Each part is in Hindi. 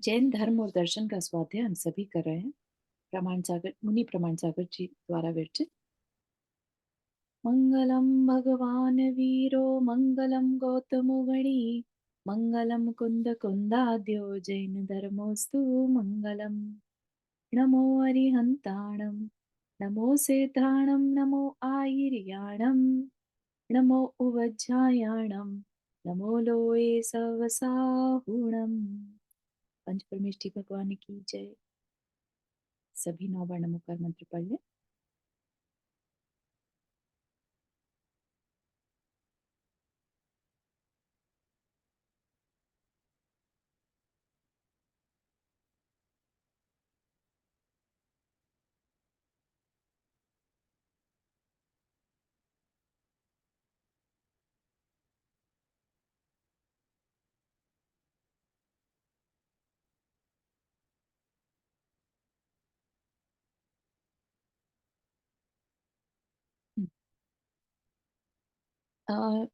जैन धर्म और दर्शन का स्वाध्याय हम सभी कर रहे हैं। प्रमाण सागर मुनि प्रमाण सागर जी द्वारा विरचित। मंगलम भगवान वीरो मंगलम गौतमो गणी मंगलम कुंद कुंदाद्यो जैन धर्मोस्तु मंगलम। नमो अरिहंताणम नमो सेताणम नमो आयर्याणम नमो उवज्जायाणम नमो लोए सवसाहुणम। पंच परमेष्ठी भगवान की जय। सभी 9 बार नमोकार मंत्र पढ़ लें।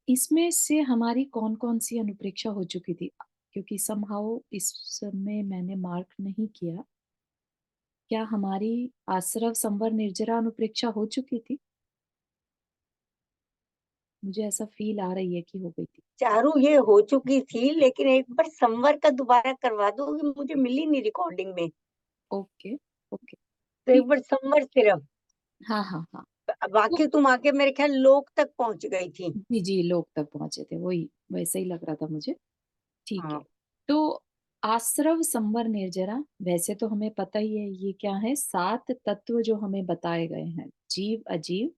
इसमें से हमारी कौन कौन सी अनुप्रेक्षा हो चुकी थी? क्योंकि समहाउ इस समय मैंने मार्क नहीं किया। क्या हमारी आश्रव संवर निर्जरा अनुप्रेक्षा हो चुकी थी? मुझे ऐसा फील आ रही है कि हो गई थी। चारू ये हो चुकी थी, लेकिन एक बार संवर का दोबारा करवा दो, मुझे मिली नहीं रिकॉर्डिंग में। ओके ओके तो एक ठीक। बार संवर सिर्फ, हाँ हाँ हाँ। तो बाकी तुम आके मेरे ख्याल लोक तक पहुंच गई थी। जी जी, लोग तक पहुंचे थे, वही वैसे ही लग रहा था मुझे। ठीक है। हाँ। तो आश्रव संवर निर्जरा, वैसे तो हमें पता ही है ये क्या है। 7 तत्व जो हमें बताए गए हैं, जीव अजीव,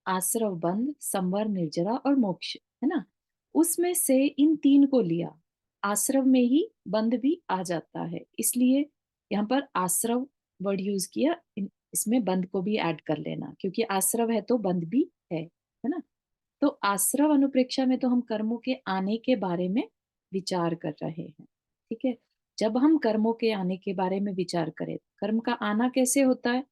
आश्रव बंध, संवर निर्जरा और मोक्ष, है ना। उसमें से इन 3 को लिया। आश्रव में ही बंध भी आ जाता है, इसलिए यहाँ पर आश्रव वर्ड यूज किया। इसमें बंध को भी ऐड कर लेना, क्योंकि आश्रव है तो बंध भी है ना। तो आश्रव अनुप्रेक्षा में तो हम कर्मों के आने के बारे में विचार कर रहे हैं। ठीक है। जब हम कर्मों के आने के बारे में विचार करें, कर्म का आना कैसे होता है?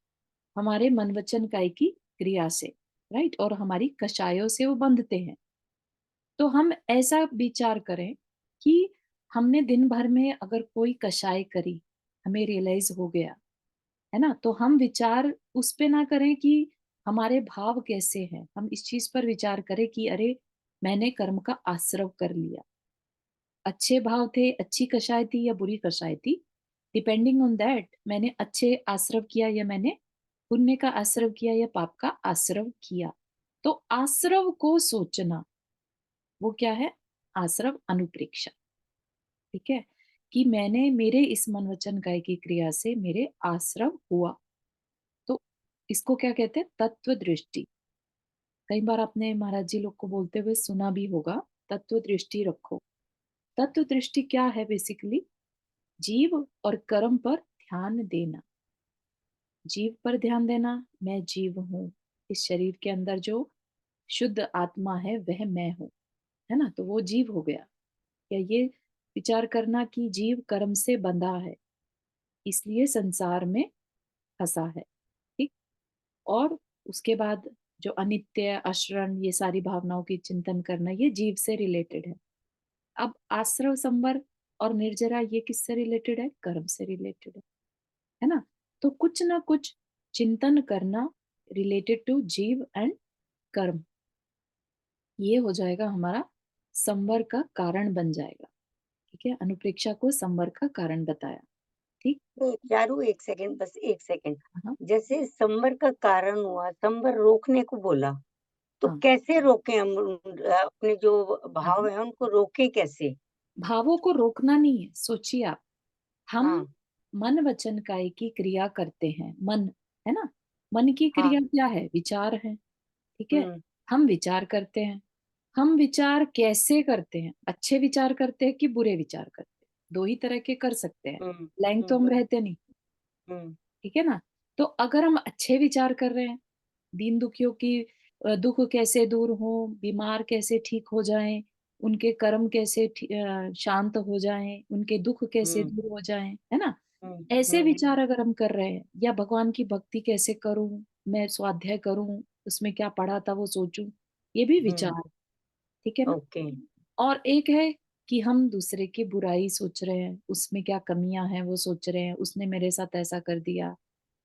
हमारे मन वचन काय की क्रिया से, राइट, और हमारी कषायों से वो बंधते हैं। तो हम ऐसा विचार करें कि हमने दिन भर में अगर कोई कषाय करी, हमें रियलाइज हो गया, है ना, तो हम विचार उस पे ना करें कि हमारे भाव कैसे हैं। हम इस चीज पर विचार करें कि अरे, मैंने कर्म का आश्रव कर लिया। अच्छे भाव थे, अच्छी कषाय थी या बुरी कषाय थी, डिपेंडिंग ऑन दैट मैंने अच्छे आश्रव किया या मैंने पुण्य का आश्रव किया या पाप का आश्रव किया। तो आश्रव को सोचना, वो क्या है? आश्रव अनुप्रेक्षा। ठीक है। कि मैंने मेरे इस मन वचन काय की क्रिया से मेरे आश्रव हुआ। तो इसको क्या कहते हैं? तत्व दृष्टि। कई बार आपने महाराज जी लोग को बोलते हुए सुना भी होगा, तत्व दृष्टि रखो। तत्व दृष्टि क्या है? बेसिकली जीव और कर्म पर ध्यान देना। जीव पर ध्यान देना, मैं जीव हूँ, इस शरीर के अंदर जो शुद्ध आत्मा है वह मैं हूँ, है ना। तो वो जीव हो गया। या ये विचार करना कि जीव कर्म से बंधा है, इसलिए संसार में फंसा है। ठीक। और उसके बाद जो अनित्य, अशरण, ये सारी भावनाओं की चिंतन करना, ये जीव से रिलेटेड है। अब आश्रव संवर और निर्जरा, ये किससे रिलेटेड है? कर्म से रिलेटेड है ना। तो कुछ ना कुछ चिंतन करना रिलेटेड टू जीव एंड कर्म, ये हो जाएगा हमारा संवर का कारण बन जाएगा। ठीक है। अनुप्रेक्षा को संवर का कारण बताया। ठीक। तो चारू एक सेकंड, बस एक सेकंड। हाँ जैसे संवर का कारण हुआ, संवर रोकने को बोला, तो हाँ कैसे रोके हम अपने जो हाँ भाव हाँ। है उनको रोके कैसे? भावों को रोकना नहीं है। सोचिए आप, हम हाँ। मन वचन काय की क्रिया करते हैं। मन, है ना। मन की क्रिया हाँ। क्या है? विचार है। ठीक है। हम्म। हम विचार करते हैं। हम विचार कैसे करते हैं? अच्छे विचार करते हैं कि बुरे विचार करते हैं? दो ही तरह के कर सकते हैं। हम्म। ब्लैंक तो हम हम्म। रहते नहीं। हम्म। ठीक है ना। तो अगर हम अच्छे विचार कर रहे हैं, दीन दुखियों की दुख कैसे दूर हो, बीमार कैसे ठीक हो जाएं, उनके कर्म कैसे शांत हो जाएं, उनके दुख कैसे हम्म। दूर हो जाएं, है ना। हम्म। ऐसे हम्म। विचार अगर हम कर रहे हैं, या भगवान की भक्ति कैसे करूं, मैं स्वाध्याय करूं, उसमें क्या पढ़ा था वो सोचूं, ये भी हम्म। विचार। ठीक है ना। ओके। और एक है कि हम दूसरे की बुराई सोच रहे हैं, उसमें क्या कमियाँ हैं वो सोच रहे हैं, उसने मेरे साथ ऐसा कर दिया,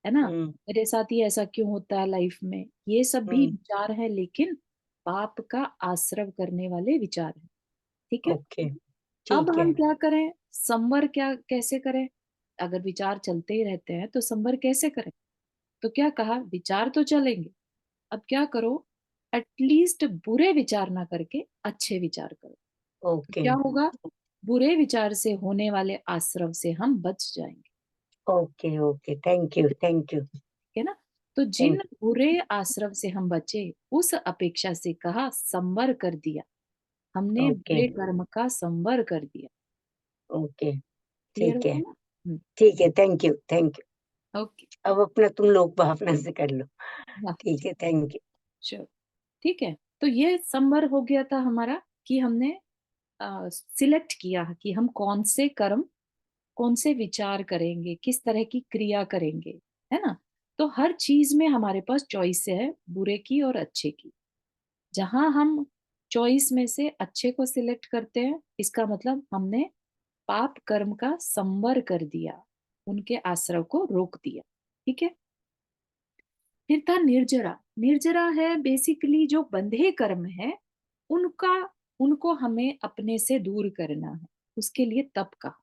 है ना? हुँ, मेरे साथ ही ऐसा क्यों होता है लाइफ में? ये सब भी हुँ, विचार हैं, लेकिन पाप का आश्रव करने वाले विचार हैं, ठीक है? ओके, अब ठीक है, हम क्या करें? संवर क्या कैसे करें? अगर विचार चलते ही रहते हैं, तो संवर कैसे करें? तो क्या कहा, विचार तो चलेंगे, अब क्या करो, एटलीस्ट बुरे विचार ना करके अच्छे विचार करो। तो ओके, क्या होगा? बुरे विचार से होने वाले आश्रव से हम बच जाएँगे, ओके, ओके, थैंक यू, ठीक है ना? तो जिन थैंक बुरे आश्रव से हम बचे, उस अपेक्षा से कहा संवर कर दिया। हमने ओके, बुरे कर्म का संवर कर दिया। ओके, क्लियर ठीक हुआ है, ना? हुँ, थैंक यू। ओके, अब अपना तुम लोग भावना से कर लो। हाँ, ठीक है, थैंक यू। श्योर, ठीक है। तो ये संवर हो गया था हमारा कि हमने सिलेक्ट किया कि हम कौन से कर्म, कौन से विचार करेंगे, किस तरह की क्रिया करेंगे, है ना? तो हर चीज़ में हमारे पास चॉइस है, बुरे की और अच्छे की। जहाँ हम चॉइस में से अच्छे को सिलेक्ट करते हैं, इसका मतलब हमने पाप कर्म का संवर कर दिया, उनके आश्रव को रोक दिया, ठीक है? फिर था निर्जरा। निर्जरा है बेसिकली जो बंधे कर्म है, उनका उनको हमें अपने से दूर करना है। उसके लिए तप कहा।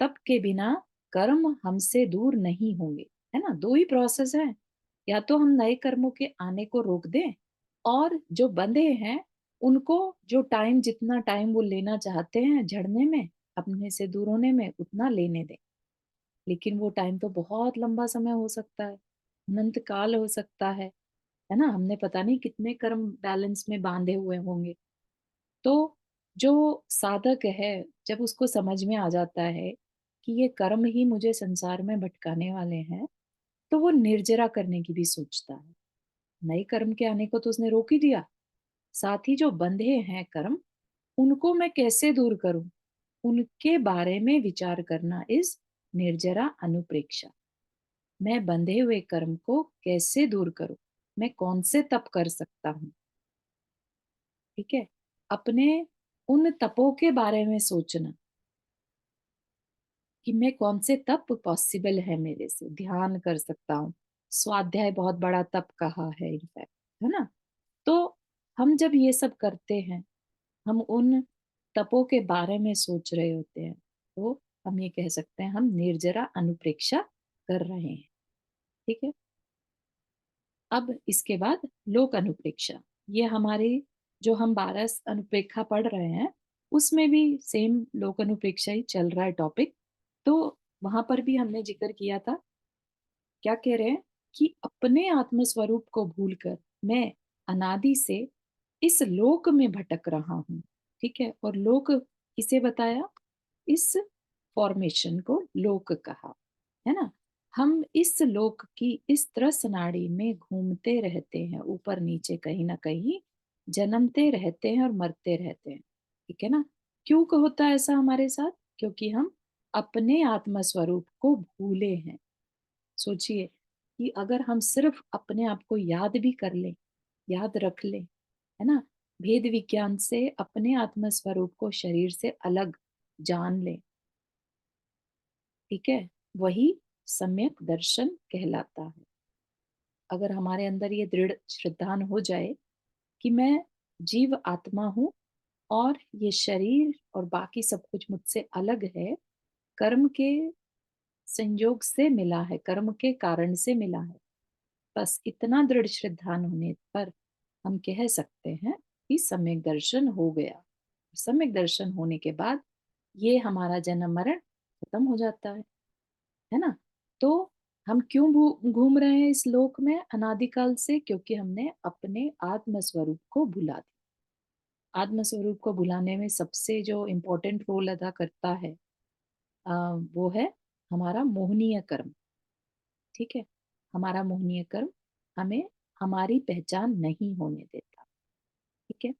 तप के बिना कर्म हमसे दूर नहीं होंगे, है ना? 2 ही प्रोसेस है। या तो हम नए कर्मों के आने को रोक दें, और जो बंधे हैं, उनको जो टाइम, जितना टाइम वो लेना चाहते हैं झड़ने में, अपने से दूर होने में, उतना लेने दें। लेकिन वो टाइम तो बहुत लंबा समय हो सकता है, अनंत काल हो सकता है ना? हमने पता नहीं कितने कर्म बैलेंस में बांधे हुए होंगे। तो जो साधक है, जब उसको समझ में आ जाता है कि ये कर्म ही मुझे संसार में भटकाने वाले हैं, तो वो निर्जरा करने की भी सोचता है। नए कर्म के आने को तो उसने रोक ही दिया, साथ ही जो बंधे हैं कर्म, उनको मैं कैसे दूर करूं, उनके बारे में विचार करना इस निर्जरा अनुप्रेक्षा। मैं बंधे हुए कर्म को कैसे दूर करूं, मैं कौन से तप कर सकता हूँ, ठीक है? अपने उन तपों के बारे में सोचना कि मैं कौन से तप पॉसिबल है मेरे से, ध्यान कर सकता हूँ। स्वाध्याय बहुत बड़ा तप कहा है इनफैक्ट, है ना? तो हम जब ये सब करते हैं, हम उन तपों के बारे में सोच रहे होते हैं, तो हम ये कह सकते हैं हम निर्जरा अनुप्रेक्षा कर रहे हैं, ठीक है? अब इसके बाद लोक अनुप्रेक्षा। ये हमारी जो हम 12 अनुप्रेक्षा पढ़ रहे हैं, उसमें भी सेम लोक अनुप्रेक्षा ही चल रहा है टॉपिक। तो वहां पर भी हमने जिक्र किया था, क्या कह रहे हैं कि अपने आत्म स्वरूप को भूलकर मैं अनादि से इस लोक में भटक रहा हूँ, ठीक है? और लोक किसे बताया? इस फॉर्मेशन को लोक कहा, है ना? हम इस लोक की इस त्रस नाड़ी में घूमते रहते हैं, ऊपर नीचे कहीं ना कहीं जन्मते रहते हैं और मरते रहते हैं, ठीक है ना? क्यों होता है ऐसा हमारे साथ? क्योंकि हम अपने आत्म स्वरूप को भूले हैं। सोचिए कि अगर हम सिर्फ अपने आप को याद भी कर लें, याद रख लें, है ना? भेद विज्ञान से अपने आत्म स्वरूप को शरीर से अलग जान लें, ठीक है? वही सम्यक दर्शन कहलाता है। अगर हमारे अंदर ये दृढ़ श्रद्धान हो जाए कि मैं जीव आत्मा हूँ, और ये शरीर और बाकी सब कुछ मुझसे अलग है, कर्म के संयोग से मिला है, कर्म के कारण से मिला है। बस इतना दृढ़ श्रद्धान होने पर हम कह सकते हैं कि सम्यक दर्शन हो गया। सम्यक दर्शन होने के बाद ये हमारा जन्म मरण खत्म हो जाता है ना? तो हम क्यों घूम रहे हैं इस लोक में अनादिकाल से? क्योंकि हमने अपने आत्म स्वरूप को भुला दिया। आत्म स्वरूप को भुलाने में सबसे जो इम्पोर्टेंट रोल अदा करता है, अ, वो है हमारा मोहनीय कर्म, ठीक है? हमारा मोहनीय कर्म हमें हमारी पहचान नहीं होने देता, ठीक है?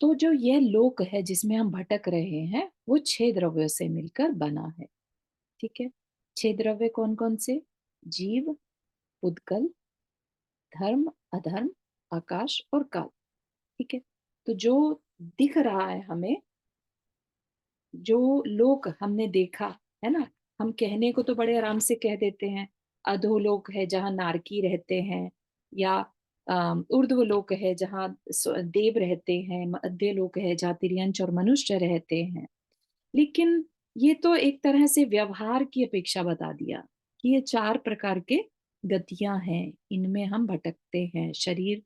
तो जो यह लोक है जिसमें हम भटक रहे हैं, वो 6 द्रव्यों से मिलकर बना है, ठीक है? 6 द्रव्य कौन-कौन से? जीव, उद्गल, धर्म, अधर्म, आकाश और काल, ठीक है? तो जो दिख रहा है हमें, जो लोक हमने देखा, है ना, हम कहने को तो बड़े आराम से कह देते हैं, अधोलोक है जहाँ नारकी रहते हैं, या ऊर्ध्वलोक है जहाँ देव रहते हैं, मध्य लोक है जहाँ तिर्यंच और मनुष्य रहते हैं। लेकिन ये तो एक तरह से व्यवहार की अपेक्षा बता दिया कि ये चार प्रकार के गतियां हैं, इनमें हम भटकते हैं, शरीर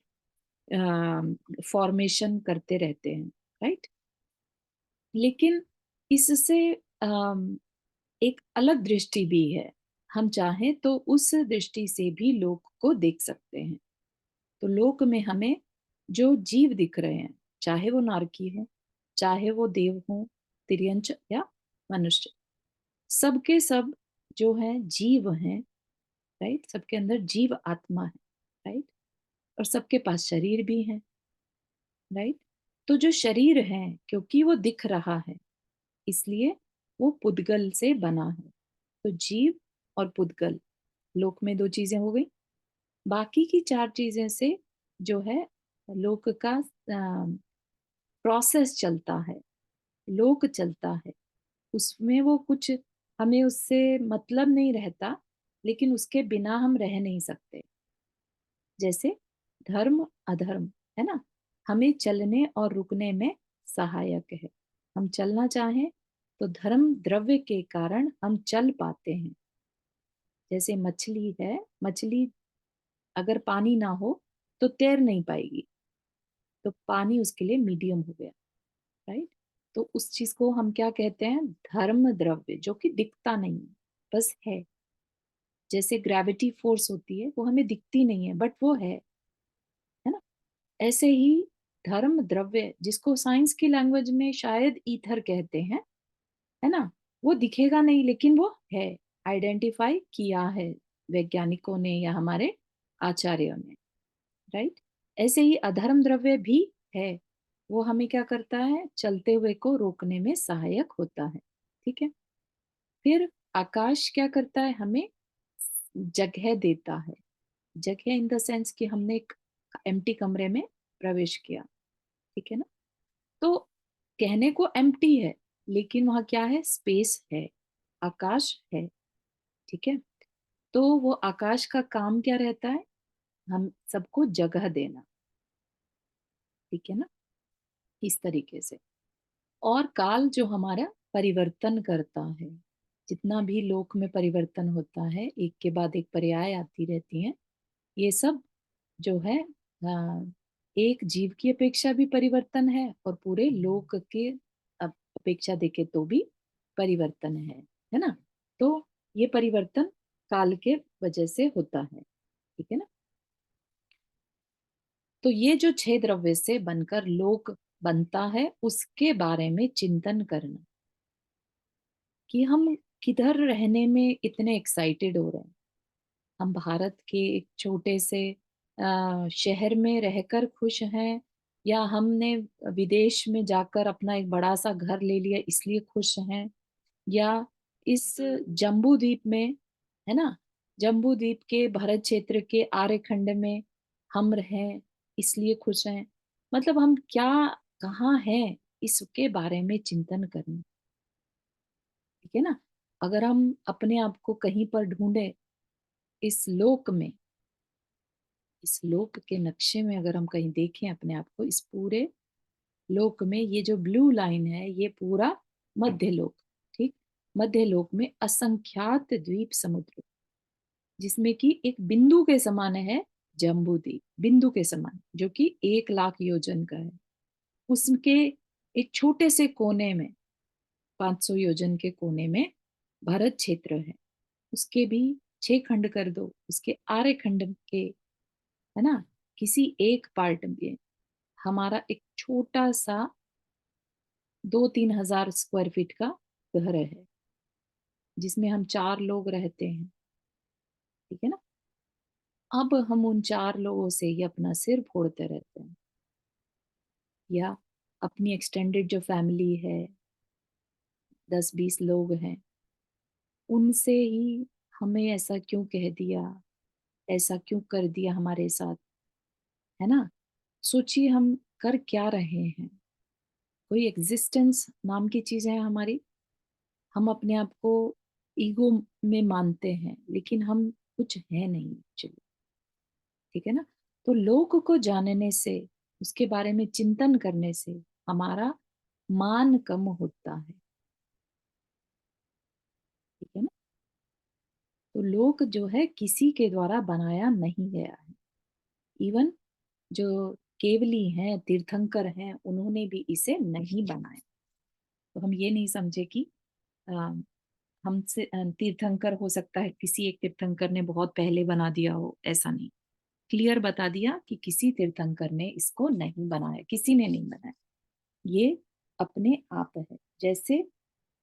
फॉर्मेशन करते रहते हैं, राइट। लेकिन इससे अम, एक अलग दृष्टि भी है। हम चाहें तो उस दृष्टि से भी लोक को देख सकते हैं। तो लोक में हमें जो जीव दिख रहे हैं, चाहे वो नारकी हो, चाहे वो देव हो, तिर्यंच या मनुष्य, सबके सब जो है जीव हैं, राइट। सबके अंदर जीव आत्मा है, राइट। और सबके पास शरीर भी है, राइट। तो जो शरीर है, क्योंकि वो दिख रहा है, इसलिए वो पुद्गल से बना है। तो जीव और पुद्गल, लोक में दो चीजें हो गई। बाकी की चार चीजें से जो है लोक का प्रोसेस चलता है, लोक चलता है, उसमें वो कुछ, हमें उससे मतलब नहीं रहता, लेकिन उसके बिना हम रह नहीं सकते। जैसे धर्म अधर्म, है ना, हमें चलने और रुकने में सहायक है। हम चलना चाहें तो धर्म द्रव्य के कारण हम चल पाते हैं। जैसे मछली है, मछली अगर पानी ना हो तो तैर नहीं पाएगी, तो पानी उसके लिए मीडियम हो गया, राइट। तो उस चीज को हम क्या कहते हैं, धर्म द्रव्य, जो कि दिखता नहीं है, बस है। जैसे ग्रेविटी फोर्स होती है, वो हमें दिखती नहीं है बट वो है ना। ऐसे ही धर्म द्रव्य, जिसको साइंस की लैंग्वेज में शायद ईथर कहते हैं, है ना, वो दिखेगा नहीं लेकिन वो है, आइडेंटिफाई किया है वैज्ञानिकों ने या हमारे आचार्यों ने, राइट। ऐसे ही अधर्म द्रव्य भी है, वो हमें क्या करता है, चलते हुए को रोकने में सहायक होता है, ठीक है। फिर आकाश क्या करता है, हमें जगह देता है। जगह इन द सेंस कि हमने एक एम्प्टी कमरे में प्रवेश किया, ठीक है ना। तो कहने को एम्प्टी है, लेकिन वहां क्या है, स्पेस है, आकाश है, ठीक है। तो वो आकाश का काम क्या रहता है, हम सबको जगह देना, ठीक है ना, इस तरीके से। और काल जो हमारा परिवर्तन करता है, जितना भी लोक में परिवर्तन होता है, एक के बाद एक पर्याय आती रहती हैं, ये सब जो है एक जीव की अपेक्षा भी परिवर्तन है, और पूरे लोक के अपेक्षा देखे तो भी परिवर्तन है ना। तो ये परिवर्तन काल के वजह से होता है, ठीक है ना। तो ये जो छह द्रव्य से बनकर लोक बनता है, उसके बारे में चिंतन करना, कि हम किधर रहने में इतने एक्साइटेड हो रहे हैं। हम भारत के एक छोटे से शहर में रहकर खुश हैं, या हमने विदेश में जाकर अपना एक बड़ा सा घर ले लिया इसलिए खुश हैं, या इस जम्बू द्वीप में, है ना, जम्बू द्वीप के भारत क्षेत्र के आर्यखंड में हम रहें इसलिए खुश हैं। मतलब हम क्या, कहाँ हैं, इसके बारे में चिंतन करना, ठीक है ना। अगर हम अपने आप को कहीं पर ढूंढे इस लोक में, इस लोक के नक्शे में अगर हम कहीं देखें अपने आप को, इस पूरे लोक में ये जो ब्लू लाइन है, ये पूरा मध्य लोक, ठीक। मध्य लोक में असंख्यात द्वीप समुद्र, जिसमें कि एक बिंदु के समान है जम्बू द्वीप, बिंदु के समान, जो कि 1 लाख योजन का है। उसके एक छोटे से कोने में, 500 योजन के कोने में भारत क्षेत्र है। उसके भी 6 खंड कर दो, उसके आर्य खंड के, है ना, किसी एक पार्ट में हमारा एक छोटा सा 2-3 हजार स्क्वायर फीट का घर है, जिसमें हम 4 लोग रहते हैं, ठीक है ना। अब हम उन 4 लोगों से ही अपना सिर फोड़ते रहते हैं, या अपनी एक्सटेंडेड जो फैमिली है, 10-20 लोग हैं, उनसे ही हमें ऐसा क्यों कह दिया, ऐसा क्यों कर दिया हमारे साथ, है ना। सोचिए हम कर क्या रहे हैं, कोई एग्जिस्टेंस नाम की चीज है हमारी। हम अपने आप को ईगो में मानते हैं, लेकिन हम कुछ है नहीं एक्चुअली। ठीक है ना। तो लोक को जानने से, उसके बारे में चिंतन करने से हमारा मान कम होता है। ठीक है ना। तो लोक जो है किसी के द्वारा बनाया नहीं गया है। इवन जो केवली हैं, तीर्थंकर हैं, उन्होंने भी इसे नहीं बनाया। तो हम ये नहीं समझे कि अ, हमसे तीर्थंकर हो सकता है किसी एक तीर्थंकर ने बहुत पहले बना दिया हो, ऐसा नहीं। क्लियर बता दिया कि किसी तीर्थंकर ने इसको नहीं बनाया, किसी ने नहीं बनाया। ये अपने आप है। जैसे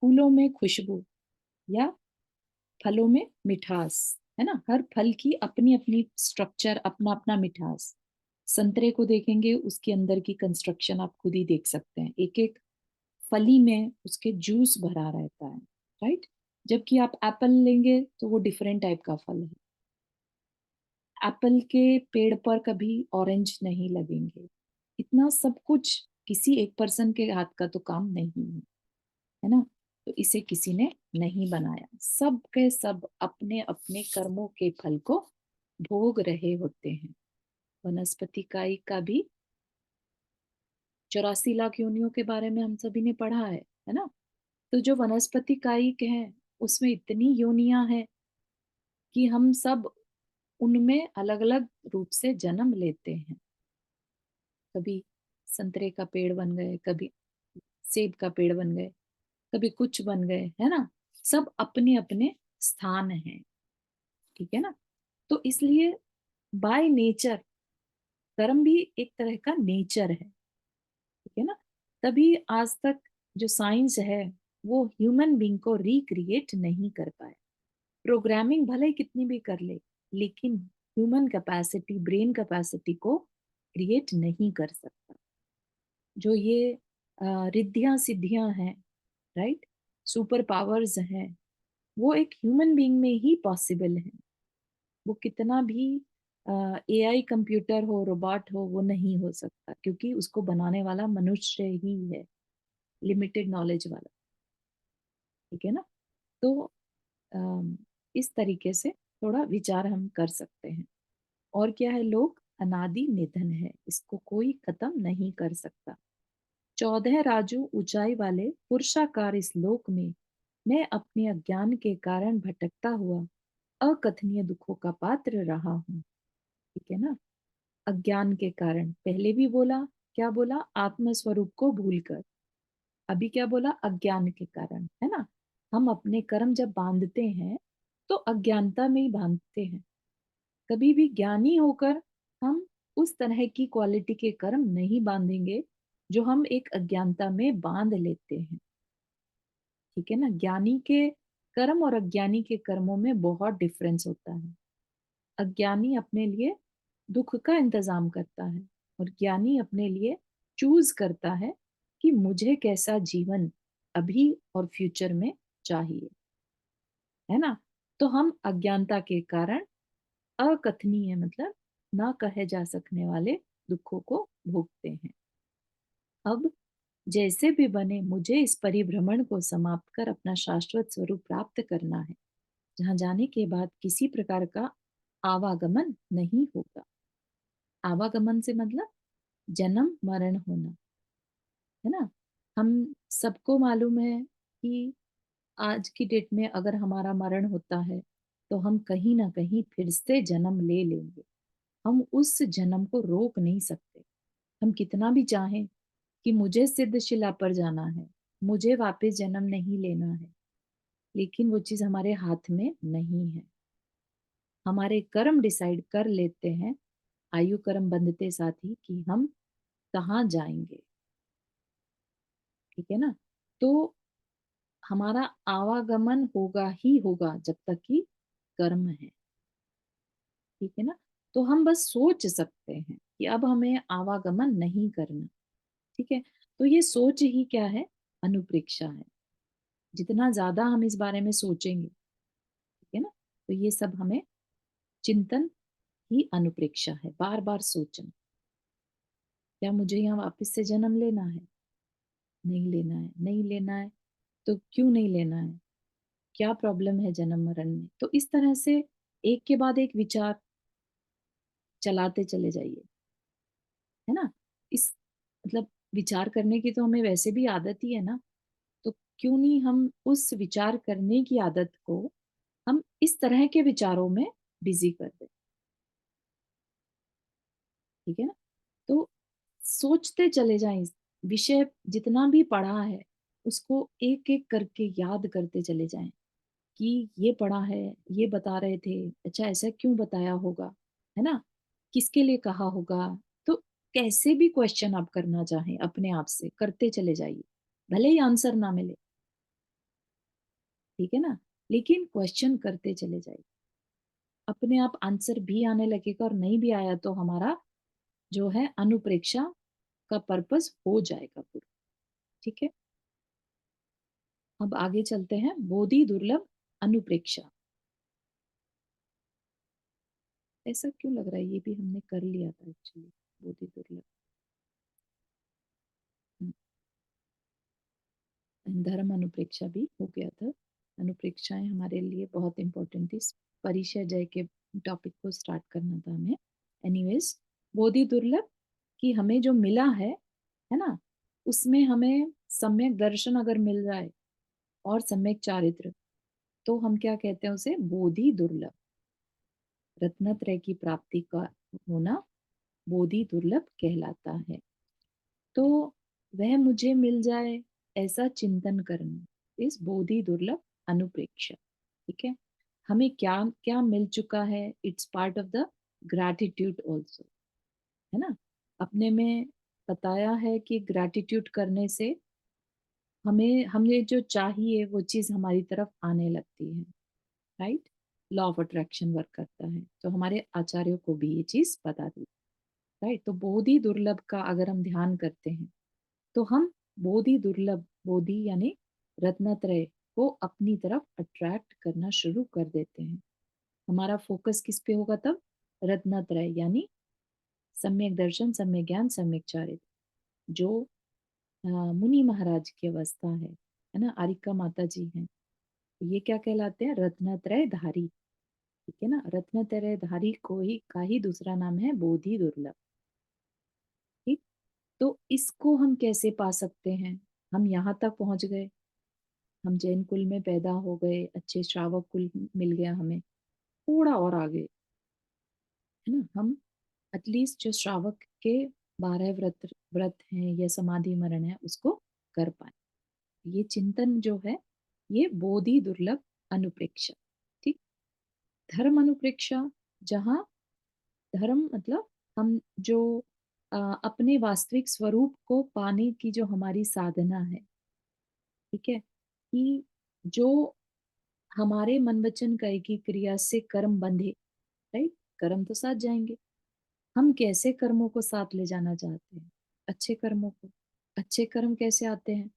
फूलों में खुशबू या फलों में मिठास, है ना। हर फल की अपनी अपनी स्ट्रक्चर, अपना अपना मिठास। संतरे को देखेंगे, उसके अंदर की कंस्ट्रक्शन आप खुद ही देख सकते हैं। एक एक फली में उसके जूस भरा रहता है, राइट। जबकि आप एप्पल लेंगे तो वो डिफरेंट टाइप का फल है। एप्पल के पेड़ पर कभी ऑरेंज नहीं लगेंगे। इतना सब कुछ किसी एक पर्सन के हाथ का तो काम नहीं है, है ना। तो इसे किसी ने नहीं बनाया। सब के सब अपने अपने कर्मों के फल को भोग रहे होते हैं। वनस्पति काई का भी 84 लाख योनियों के बारे में हम सभी ने पढ़ा है ना। तो जो वनस्पति कायिक है, उसमें इतनी योनियां हैं कि हम सब उनमें अलग अलग रूप से जन्म लेते हैं। कभी संतरे का पेड़ बन गए, कभी सेब का पेड़ बन गए, कभी कुछ बन गए, है ना। सब अपने अपने स्थान हैं। ठीक है ना। तो इसलिए बाय नेचर कर्म भी एक तरह का नेचर है। ठीक है ना। तभी आज तक जो साइंस है वो ह्यूमन बीइंग को रिक्रिएट नहीं कर पाए। प्रोग्रामिंग भले ही कितनी भी कर ले, लेकिन ह्यूमन कैपेसिटी, ब्रेन कैपेसिटी को क्रिएट नहीं कर सकता। जो ये रिद्धियां सिद्धियां हैं, राइट, सुपर पावर्स हैं, वो एक ह्यूमन बीइंग में ही पॉसिबल है। वो कितना भी एआई कंप्यूटर हो, रोबोट हो, वो नहीं हो सकता, क्योंकि उसको बनाने वाला मनुष्य ही है, लिमिटेड नॉलेज वाला। ठीक है ना। तो इस तरीके से थोड़ा विचार हम कर सकते हैं। और क्या है, लोक अनादि निधन है, इसको कोई खत्म नहीं कर सकता। 14 राजू ऊंचाई वाले पुरुषाकार इस लोक में मैं अपने अज्ञान के कारण भटकता हुआ अकथनीय दुखों का पात्र रहा हूँ। ठीक है ना। अज्ञान के कारण, पहले भी बोला, क्या बोला, आत्म स्वरूप को भूलकर। अभी क्या बोला, अज्ञान के कारण, है ना। हम अपने कर्म जब बांधते हैं तो अज्ञानता में ही बांधते हैं। कभी भी ज्ञानी होकर हम उस तरह की क्वालिटी के कर्म नहीं बांधेंगे जो हम एक अज्ञानता में बांध लेते हैं। ठीक है ना। ज्ञानी के कर्म और अज्ञानी के कर्मों में बहुत डिफरेंस होता है। अज्ञानी अपने लिए दुख का इंतजाम करता है, और ज्ञानी अपने लिए चूज करता है कि मुझे कैसा जीवन अभी और फ्यूचर में चाहिए, है ना। तो हम अज्ञानता के कारण अकथनीय, मतलब ना कहे जा सकने वाले दुखों को भोगते हैं। अब जैसे भी बने, मुझे इस परिभ्रमण को समाप्त कर अपना शाश्वत स्वरूप प्राप्त करना है, जहां जाने के बाद किसी प्रकार का आवागमन नहीं होगा। आवागमन से मतलब जन्म मरण होना, है ना। हम सबको मालूम है कि आज की डेट में अगर हमारा मरण होता है तो हम कहीं ना कहीं फिर से जन्म ले लेंगे। हम उस जन्म को रोक नहीं सकते। हम कितना भी चाहें कि मुझे सिद्धशिला पर जाना है, मुझे वापस जन्म नहीं लेना है, लेकिन वो चीज हमारे हाथ में नहीं है। हमारे कर्म डिसाइड कर लेते हैं, आयु कर्म बंधते साथ ही, कि हम कहाँ जाएंगे। ठीक है ना। तो हमारा आवागमन होगा ही होगा जब तक कि कर्म है। ठीक है ना। तो हम बस सोच सकते हैं कि अब हमें आवागमन नहीं करना। ठीक है। तो ये सोच ही क्या है, अनुप्रेक्षा है। जितना ज्यादा हम इस बारे में सोचेंगे, ठीक है ना, तो ये सब हमें चिंतन ही अनुप्रेक्षा है। बार बार सोचना, क्या मुझे यहाँ वापस से जन्म लेना है, नहीं लेना है, नहीं लेना है, तो क्यों नहीं लेना है, क्या प्रॉब्लम है जन्म मरण में। तो इस तरह से एक के बाद एक विचार चलाते चले जाइए, है ना। इस मतलब विचार करने की तो हमें वैसे भी आदत ही है ना, तो क्यों नहीं हम उस विचार करने की आदत को हम इस तरह के विचारों में बिजी कर दें। ठीक है ना। तो सोचते चले जाएं, विषय जितना भी पढ़ा है उसको एक एक करके याद करते चले जाएं कि ये पढ़ा है, ये बता रहे थे, अच्छा ऐसा क्यों बताया होगा, है ना, किसके लिए कहा होगा। तो कैसे भी क्वेश्चन आप करना चाहें अपने आप से करते चले जाइए, भले ही आंसर ना मिले, ठीक है ना, लेकिन क्वेश्चन करते चले जाइए। अपने आप आंसर भी आने लगेगा, और नहीं भी आया तो हमारा जो है अनुप्रेक्षा का पर्पस हो जाएगा पूरा। ठीक है। अब आगे चलते हैं, बोधि दुर्लभ अनुप्रेक्षा। ऐसा क्यों लग रहा है, ये भी हमने कर लिया था एक्चुअली, बोधि दुर्लभ। धर्म अनुप्रेक्षा भी हो गया था। अनुप्रेक्षाएं हमारे लिए बहुत इंपॉर्टेंट थी, परिचय जय के टॉपिक को स्टार्ट करना था हमें। एनीवेज, बोधि दुर्लभ कि हमें जो मिला है ना, उसमें हमें सम्यक दर्शन अगर मिल जाए और सम्यक चारित्र, तो हम क्या कहते हैं उसे, बोधि दुर्लभ। रत्नत्रय की प्राप्ति का होना बोधि दुर्लभ कहलाता है। तो वह मुझे मिल जाए ऐसा चिंतन करना, इस बोधि दुर्लभ अनुप्रेक्षा। ठीक है। हमें क्या क्या मिल चुका है, it's part of the gratitude also, है ना। अपने में बताया है कि ग्रैटिट्यूड करने से हमें जो चाहिए वो चीज हमारी तरफ आने लगती है, right. Law of attraction work करता है, तो हमारे आचार्यों को भी ये चीज पता थी, राइट। तो बोधि दुर्लभ का अगर हम ध्यान करते हैं तो हम बोधि दुर्लभ, बोधि यानी रत्नत्रय को अपनी तरफ अट्रैक्ट करना शुरू कर देते हैं। हमारा फोकस किस पे होगा तब, रत्नत्रय यानी सम्यक दर्शन, सम्यक ज्ञान, सम्यक चारित्र। जो मुनि महाराज की अवस्था है ना, आरिका माता जी हैं, तो ये क्या कहलाते हैं, रत्नत्रय धारी। ठीक है ना, रत्नत्रय धारी को ही का ही दूसरा नाम है बोधि दुर्लभ। ठीक। तो इसको हम कैसे पा सकते हैं, हम यहाँ तक पहुंच गए, हम जैन कुल में पैदा हो गए, अच्छे श्रावक कुल मिल गया हमें, थोड़ा और आगे, है ना, हम एटलीस्ट जो श्रावक के 12 व्रत व्रत हैं या समाधि मरण है उसको कर पाए। ये चिंतन जो है ये बोधि दुर्लभ अनुप्रेक्षा। ठीक। धर्म अनुप्रेक्षा, जहाँ धर्म मतलब हम जो अपने वास्तविक स्वरूप को पाने की जो हमारी साधना है, ठीक है, कि जो हमारे मन वचन काया की क्रिया से कर्म बंधे, राइट, कर्म तो साथ जाएंगे। हम कैसे कर्मों को साथ ले जाना चाहते हैं, अच्छे कर्मों को। अच्छे कर्म कैसे आते हैं,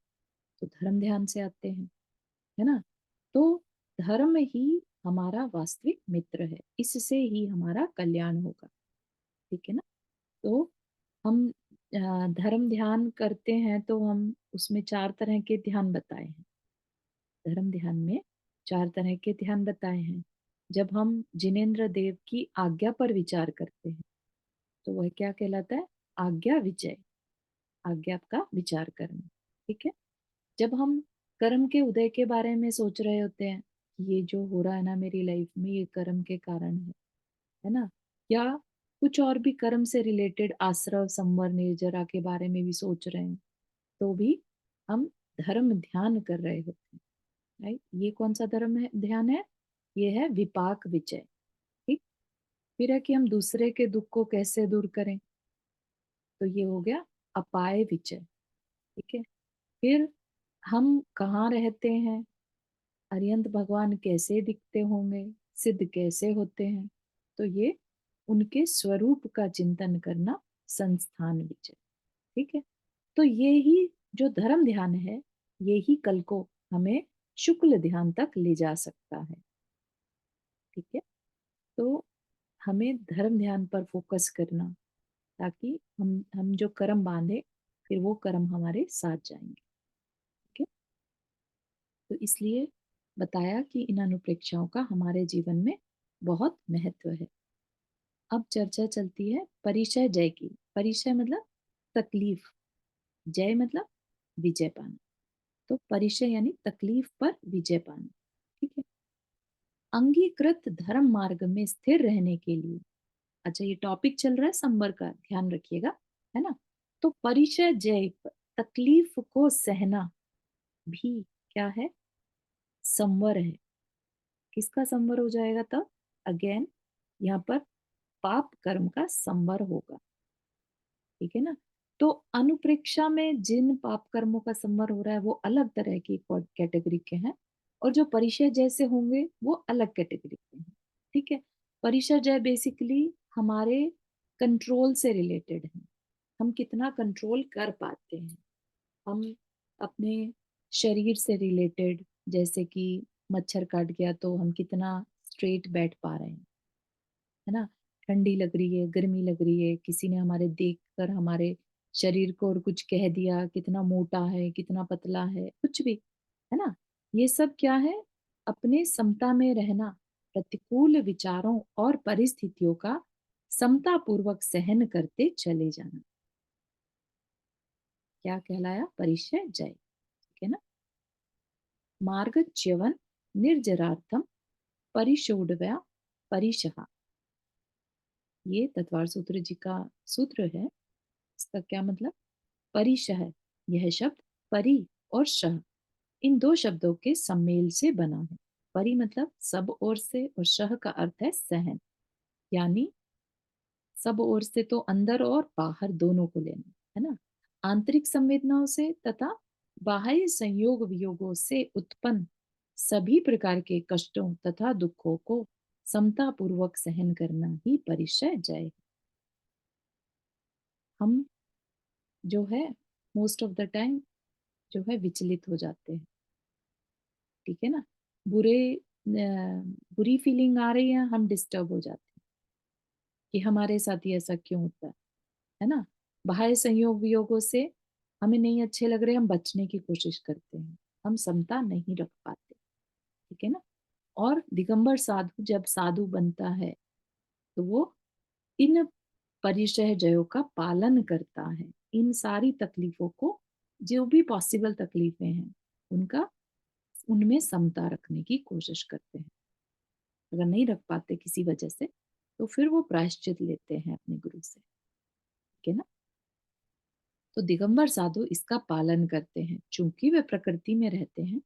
तो धर्म ध्यान से आते हैं, है ना। तो धर्म ही हमारा वास्तविक मित्र है, इससे ही हमारा कल्याण होगा। ठीक है ना। तो हम धर्म ध्यान करते हैं, तो हम उसमें 4 तरह के ध्यान बताए हैं। धर्म ध्यान में 4 तरह के ध्यान बताए हैं। जब हम जिनेन्द्र देव की आज्ञा पर विचार करते हैं तो वह क्या कहलाता है, आज्ञा विजय, आज्ञा का विचार करना। ठीक है। जब हम कर्म के उदय के बारे में सोच रहे होते हैं, ये जो हो रहा है ना मेरी लाइफ में, ये कर्म के कारण है ना, या कुछ और भी कर्म से रिलेटेड आश्रव संवर निर्जरा के बारे में भी सोच रहे हैं, तो भी हम धर्म ध्यान कर रहे होते हैं, राइट। ये कौन सा धर्म है, ध्यान है, ये है विपाक विजय। ठीक। फिर है कि हम दूसरे के दुख को कैसे दूर करें, तो ये हो गया अपाय विजय। ठीक है। फिर हम कहाँ रहते हैं, अरिहंत भगवान कैसे दिखते होंगे, सिद्ध कैसे होते हैं, तो ये उनके स्वरूप का चिंतन करना, संस्थान विजय। ठीक है। तो ये ही जो धर्म ध्यान है, ये ही कल को हमें शुक्ल ध्यान तक ले जा सकता है। ठीक है। तो हमें धर्म ध्यान पर फोकस करना, ताकि हम जो कर्म बांधे फिर वो कर्म हमारे साथ जाएंगे। तो इसलिए बताया कि इन अनुप्रेक्षाओं का हमारे जीवन में बहुत महत्व है। अब चर्चा चलती है परिचय जय की। परिचय मतलब तकलीफ, जय मतलब विजय पाना। तो परिचय यानी तकलीफ पर विजय पाना। ठीक है। अंगीकृत धर्म मार्ग में स्थिर रहने के लिए, अच्छा ये टॉपिक चल रहा है संवर का, ध्यान रखिएगा, है ना। तो परिचय जय, तकलीफ को सहना भी क्या है, संवर है। किसका संवर हो जाएगा तब, अगेन यहाँ पर पाप कर्म का संवर होगा। ठीक है ना। तो अनुप्रेक्षा में जिन पाप कर्मों का संवर हो रहा है वो अलग तरह की कैटेगरी के हैं, और जो परिचय जैसे होंगे वो अलग कैटेगरी के हैं। ठीक है। परिचय जय बेसिकली हमारे कंट्रोल से रिलेटेड है, हम कितना कंट्रोल कर पाते हैं, हम अपने शरीर से रिलेटेड, जैसे कि मच्छर काट गया तो हम कितना स्ट्रेट बैठ पा रहे हैं, है ना। ठंडी लग रही है, गर्मी लग रही है, किसी ने हमारे देखकर हमारे शरीर को और कुछ कह दिया, कितना मोटा है, कितना पतला है, कुछ भी, है ना। ये सब क्या है, अपने समता में रहना, प्रतिकूल विचारों और परिस्थितियों का समता पूर्वक सहन करते चले जाना, क्या कहलाया, परिचय जय। ठीक है ना। मार्गच्यवन निर्जरार्थम परिशोडव्या परिशहा, ये तत्वार सूत्र जी का सूत्र है। इसका क्या मतलब, परिशह, यह शब्द परि और शह, इन दो शब्दों के सम्मेल से बना है। परि मतलब सब ओर से, और शह का अर्थ है सहन, यानी सब ओर से तो अंदर और बाहर दोनों को लेना, है ना। आंतरिक संवेदनाओं से तथा बाह्य संयोग वियोगों से उत्पन्न सभी प्रकार के कष्टों तथा दुखों को समता पूर्वक सहन करना ही परिचय जय। हम जो है मोस्ट ऑफ द टाइम जो है विचलित हो जाते हैं। ठीक है ना। बुरे बुरी फीलिंग आ रही है, हम डिस्टर्ब हो जाते हैं कि हमारे साथ ही ऐसा क्यों होता है ना। बाह्य संयोग वियोगों से हमें नहीं अच्छे लग रहे, हम बचने की कोशिश करते हैं, हम समता नहीं रख पाते। ठीक है ना। और दिगंबर साधु जब साधु बनता है तो वो इन परिचय जयों का पालन करता है, इन सारी तकलीफों को, जो भी पॉसिबल तकलीफें हैं उनका, उनमें समता रखने की कोशिश करते हैं। अगर नहीं रख पाते किसी वजह से तो फिर वो प्रायश्चित लेते हैं अपने गुरु से। ठीक है ना। तो दिगंबर साधु इसका पालन करते हैं, चूंकि वे प्रकृति में रहते हैं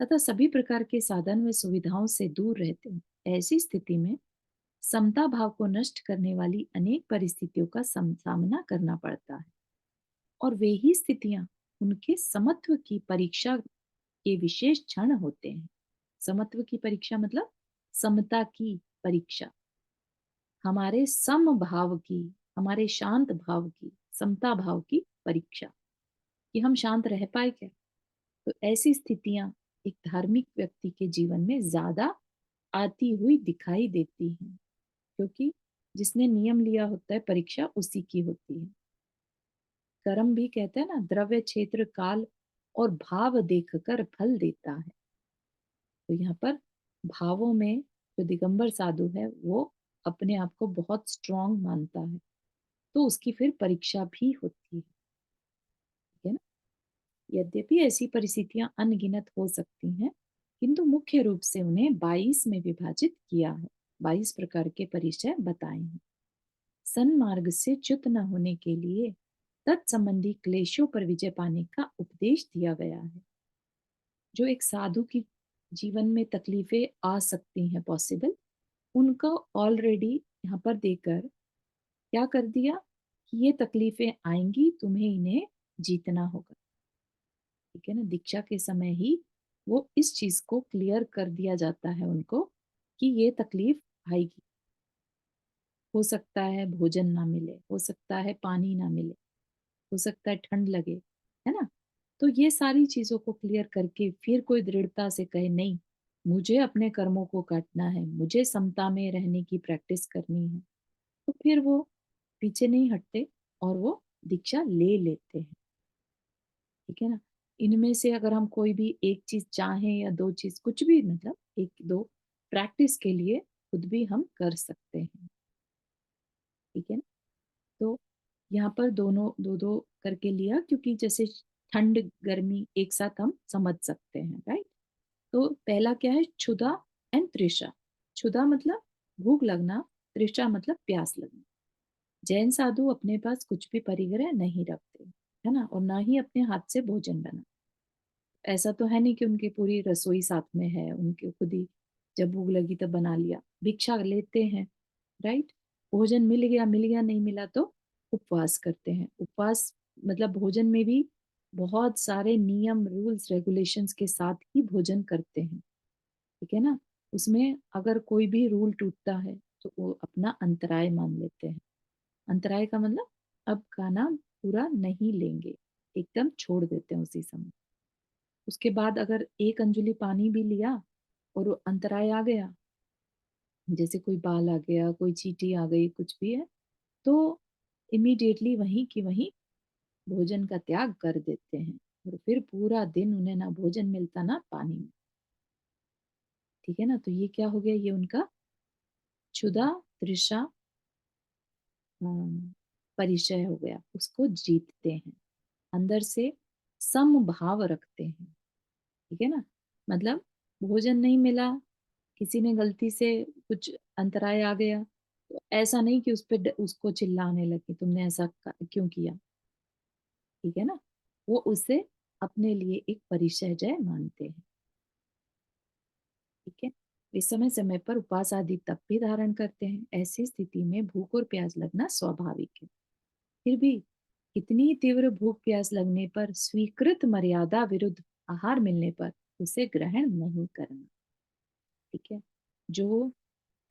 तथा सभी प्रकार के साधन व सुविधाओं से दूर रहते हैं। ऐसी स्थिति में समता भाव को नष्ट करने वाली अनेक परिस्थितियों का सामना करना पड़ता है, और वे ही स्थितियां उनके समत्व की परीक्षा के विशेष क्षण होते हैं। समत्व की परीक्षा मतलब समता की परीक्षा, हमारे सम भाव की, हमारे शांत भाव की, समता भाव की परीक्षा, कि हम शांत रह पाए क्या। तो ऐसी स्थितियां एक धार्मिक व्यक्ति के जीवन में ज्यादा आती हुई दिखाई देती हैं, क्योंकि जिसने नियम लिया होता है परीक्षा उसी की होती है। कर्म भी कहते हैं ना, द्रव्य क्षेत्र काल और भाव देखकर फल देता है। तो यहाँ पर भावों में जो दिगंबर साधु है वो अपने आप को बहुत स्ट्रांग मानता है, तो उसकी फिर परीक्षा भी होती है। ठीक है ना। यद्यपि ऐसी परिस्थितियां अनगिनत हो सकती हैं, किंतु मुख्य रूप से उन्हें 22 में विभाजित किया है, 22 प्रकार के परिचय बताए हैं। सन्मार्ग से च्युत न होने के लिए तत्संबंधी क्लेशों पर विजय पाने का उपदेश दिया गया है। जो एक साधु की जीवन में तकलीफें आ सकती हैं पॉसिबल, उनको ऑलरेडी यहाँ पर देकर क्या कर दिया कि ये तकलीफें आएंगी, तुम्हें इन्हें जीतना होगा। ठीक है ना। दीक्षा के समय ही वो इस चीज को क्लियर कर दिया जाता है उनको कि ये तकलीफ आएगी। हो सकता है भोजन ना मिले, हो सकता है पानी ना मिले, हो सकता है ठंड लगे, है ना। तो ये सारी चीजों को क्लियर करके फिर कोई दृढ़ता से कहे नहीं, मुझे अपने कर्मों को काटना है, मुझे समता में रहने की प्रैक्टिस करनी है, तो फिर वो पीछे नहीं हटते और वो दीक्षा ले लेते हैं। ठीक है ना। इनमें से अगर हम कोई भी एक चीज चाहें या दो चीज कुछ भी मतलब एक दो प्रैक्टिस के लिए खुद भी हम कर सकते हैं। ठीक है ना? तो यहाँ पर दोनों दो दो करके लिया क्योंकि जैसे ठंड गर्मी एक साथ हम समझ सकते हैं, राइट? तो पहला क्या है, क्षुधा एंड तृषा। क्षुधा मतलब भूख लगना, तृषा मतलब प्यास लगना। जैन साधु अपने पास कुछ भी परिग्रह नहीं रखते, है ना, और ना ही अपने हाथ से भोजन बना। ऐसा तो है नहीं कि उनकी पूरी रसोई साथ में है, उनके खुद ही जब भूख लगी तब बना लिया, भिक्षा लेते हैं, राइट? भोजन मिल गया नहीं मिला तो उपवास करते हैं। उपवास मतलब भोजन में भी बहुत सारे नियम रूल्स रेगुलेशंस के साथ ही भोजन करते हैं। ठीक है ना? उसमें अगर कोई भी रूल टूटता है तो वो अपना अंतराय मान लेते हैं। अंतराय का मतलब अब खाना पूरा नहीं लेंगे, एकदम छोड़ देते हैं उसी समय। उसके बाद अगर एक अंजुली पानी भी लिया और वो अंतराय आ गया, जैसे कोई बाल आ गया, कोई चींटी आ गई, कुछ भी है, तो इमीडिएटली वहीं की वहीं भोजन का त्याग कर देते हैं। और फिर पूरा दिन उन्हें ना भोजन मिलता ना पानी में। ठीक है ना? तो ये क्या हो गया, ये उनका क्षुधा तृषा परिचय हो गया, उसको जीतते हैं, अंदर से समभाव रखते हैं। ठीक है ना? मतलब भोजन नहीं मिला, किसी ने गलती से कुछ अंतराय आ गया, तो ऐसा नहीं कि उस पे उसको चिल्लाने लगे तुमने ऐसा क्यों किया। ठीक है ना? वो उसे अपने लिए एक परिचय जय मानते हैं। ठीक है? वे समय समय पर उपवास आदि तप भी धारण करते हैं। ऐसी स्थिति में भूख और प्यास लगना स्वाभाविक है। फिर भी कितनी तीव्र भूख प्यास लगने पर स्वीकृत मर्यादा विरुद्ध आहार मिलने पर उसे ग्रहण नहीं करना। ठीक है? जो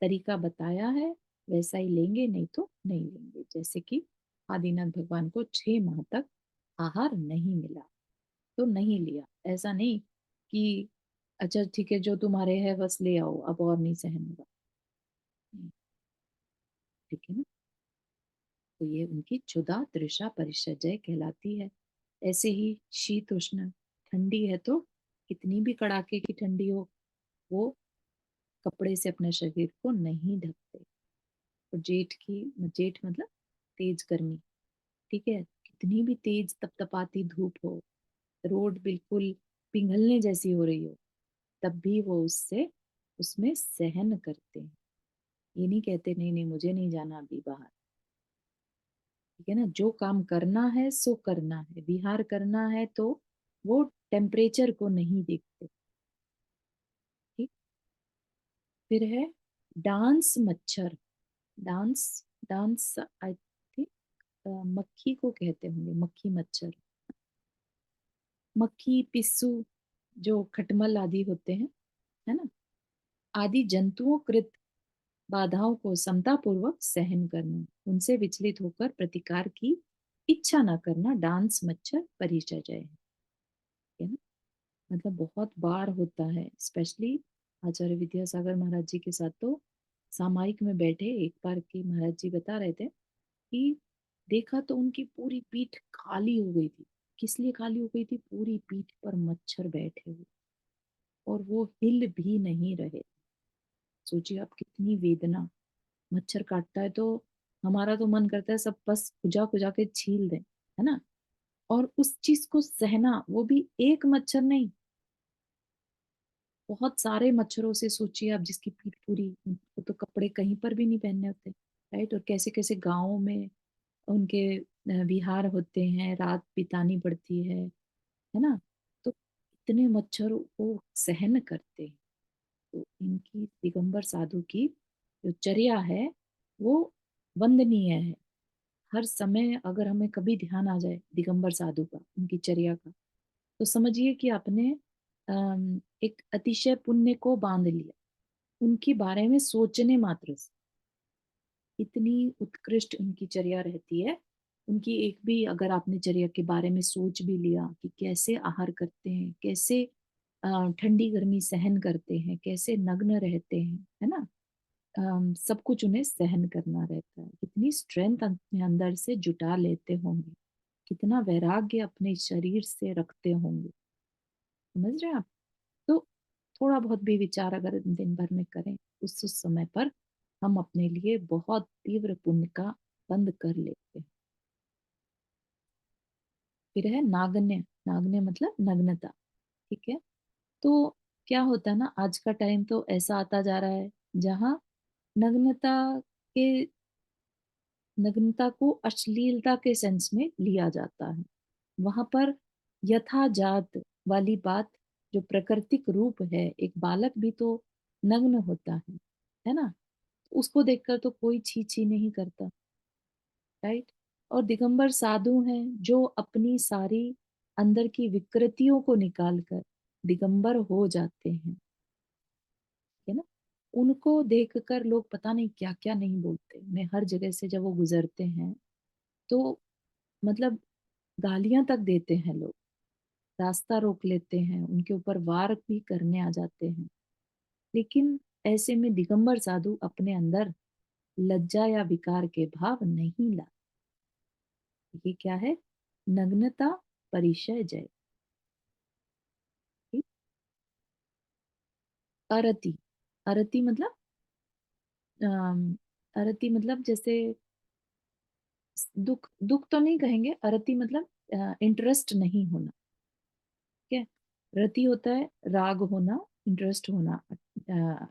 तरीका बताया है वैसा ही लेंगे, नहीं तो नहीं लेंगे। जैसे कि आदिनाथ भगवान को 6 माह तक आहार नहीं मिला तो नहीं लिया। ऐसा नहीं कि अच्छा ठीक है जो तुम्हारे है बस ले आओ, अब और नहीं सहन होगा। नहीं, ठीक है ना? तो ये उनकी क्षुधा तृषा परिशजय कहलाती है। ऐसे ही शीत उष्ण, ठंडी है तो कितनी भी कड़ाके की ठंडी हो, वो कपड़े से अपने शरीर को नहीं ढकते। और जेठ मतलब तेज गर्मी, ठीक है, कितनी भी तेज तपतपाती धूप हो, रोड बिल्कुल पिघलने जैसी हो रही हो, तब भी वो उससे उसमें सहन करते हैं। ये नहीं कहते नहीं नहीं मुझे नहीं जाना अभी बाहर। ठीक है ना? जो काम करना है सो करना है, विहार करना है तो वो टेम्परेचर को नहीं देखते। ठीक। फिर है डांस मच्छर। डांस डांस आई थिंक मक्खी को कहते होंगे, मक्खी मच्छर, मक्खी पिस्सू, जो खटमल आदि होते हैं, है ना, आदि जंतुओं कृत बाधाओं को समता पूर्वक सहन करना, उनसे विचलित होकर प्रतिकार की इच्छा न करना, डांस मच्छर परिचर्या है ना। मतलब बहुत बार होता है, स्पेशली आचार्य विद्यासागर महाराज जी के साथ तो सामायिक में बैठे एक बार की महाराज जी बता रहे थे कि देखा तो उनकी पूरी पीठ काली हो गई थी। किस लिए काली हो गई थी? पूरी पीठ पर मच्छर बैठे हुए और वो हिल भी नहीं रहे। सोचिए आप कितनी वेदना। मच्छर काटता है तो हमारा तो मन करता है सब बस खुजा खुजा के छील दें, है ना। और उस चीज को सहना, वो भी एक मच्छर नहीं, बहुत सारे मच्छरों से। सोचिए आप जिसकी पीठ पूरी, उनको तो कपड़े कहीं पर भी नहीं पहनने होते, राइट। और कैसे कैसे गाँवों में उनके विहार होते हैं, रात बितानी पड़ती है ना। तो इतने मच्छर वो सहन करते हैं। तो इनकी दिगंबर साधु की जो चर्या है वो वंदनीय है। हर समय अगर हमें कभी ध्यान आ जाए दिगंबर साधु का, उनकी चर्या का, तो समझिए कि आपने एक अतिशय पुण्य को बांध लिया उनके बारे में सोचने मात्र से। इतनी उत्कृष्ट उनकी चर्या रहती है। उनकी एक भी अगर आपने चर्या के बारे में सोच भी लिया कि कैसे आहार करते हैं, कैसे ठंडी गर्मी सहन करते हैं, कैसे नग्न रहते हैं, है ना। सब कुछ उन्हें सहन करना रहता है। कितनी स्ट्रेंथ अपने अंदर से जुटा लेते होंगे, कितना वैराग्य अपने शरीर से रखते होंगे। समझ रहे हैं आप? तो थोड़ा बहुत भी विचार अगर दिन भर में करें, उस समय पर हम अपने लिए बहुत तीव्र पुण्य का बंद कर लेते हैं। फिर है नागन्य। नागन्य मतलब नग्नता। ठीक है? तो क्या होता है ना, आज का टाइम तो ऐसा आता जा रहा है जहाँ नग्नता के नग्नता को अश्लीलता के सेंस में लिया जाता है। वहां पर यथाजात वाली बात, जो प्राकृतिक रूप है, एक बालक भी तो नग्न होता है ना? उसको देखकर तो कोई छी छी नहीं करता, राइट? और दिगंबर साधु हैं जो अपनी सारी अंदर की विकृतियों को निकाल कर दिगंबर हो जाते हैं, है ना? उनको देखकर लोग पता नहीं क्या क्या नहीं बोलते। मैं हर जगह से जब वो गुजरते हैं तो मतलब गालियां तक देते हैं लोग, रास्ता रोक लेते हैं, उनके ऊपर वार भी करने आ जाते हैं। लेकिन ऐसे में दिगंबर साधु अपने अंदर लज्जा या विकार के भाव नहीं ला। ये क्या है? नग्नता परिचय जय। ठीक? अरति। अरति मतलब अम, अरति मतलब जैसे दुख, दुख तो नहीं कहेंगे, अरति मतलब इंटरेस्ट नहीं होना। ठीक है? रति होता है राग होना, इंटरेस्ट होना,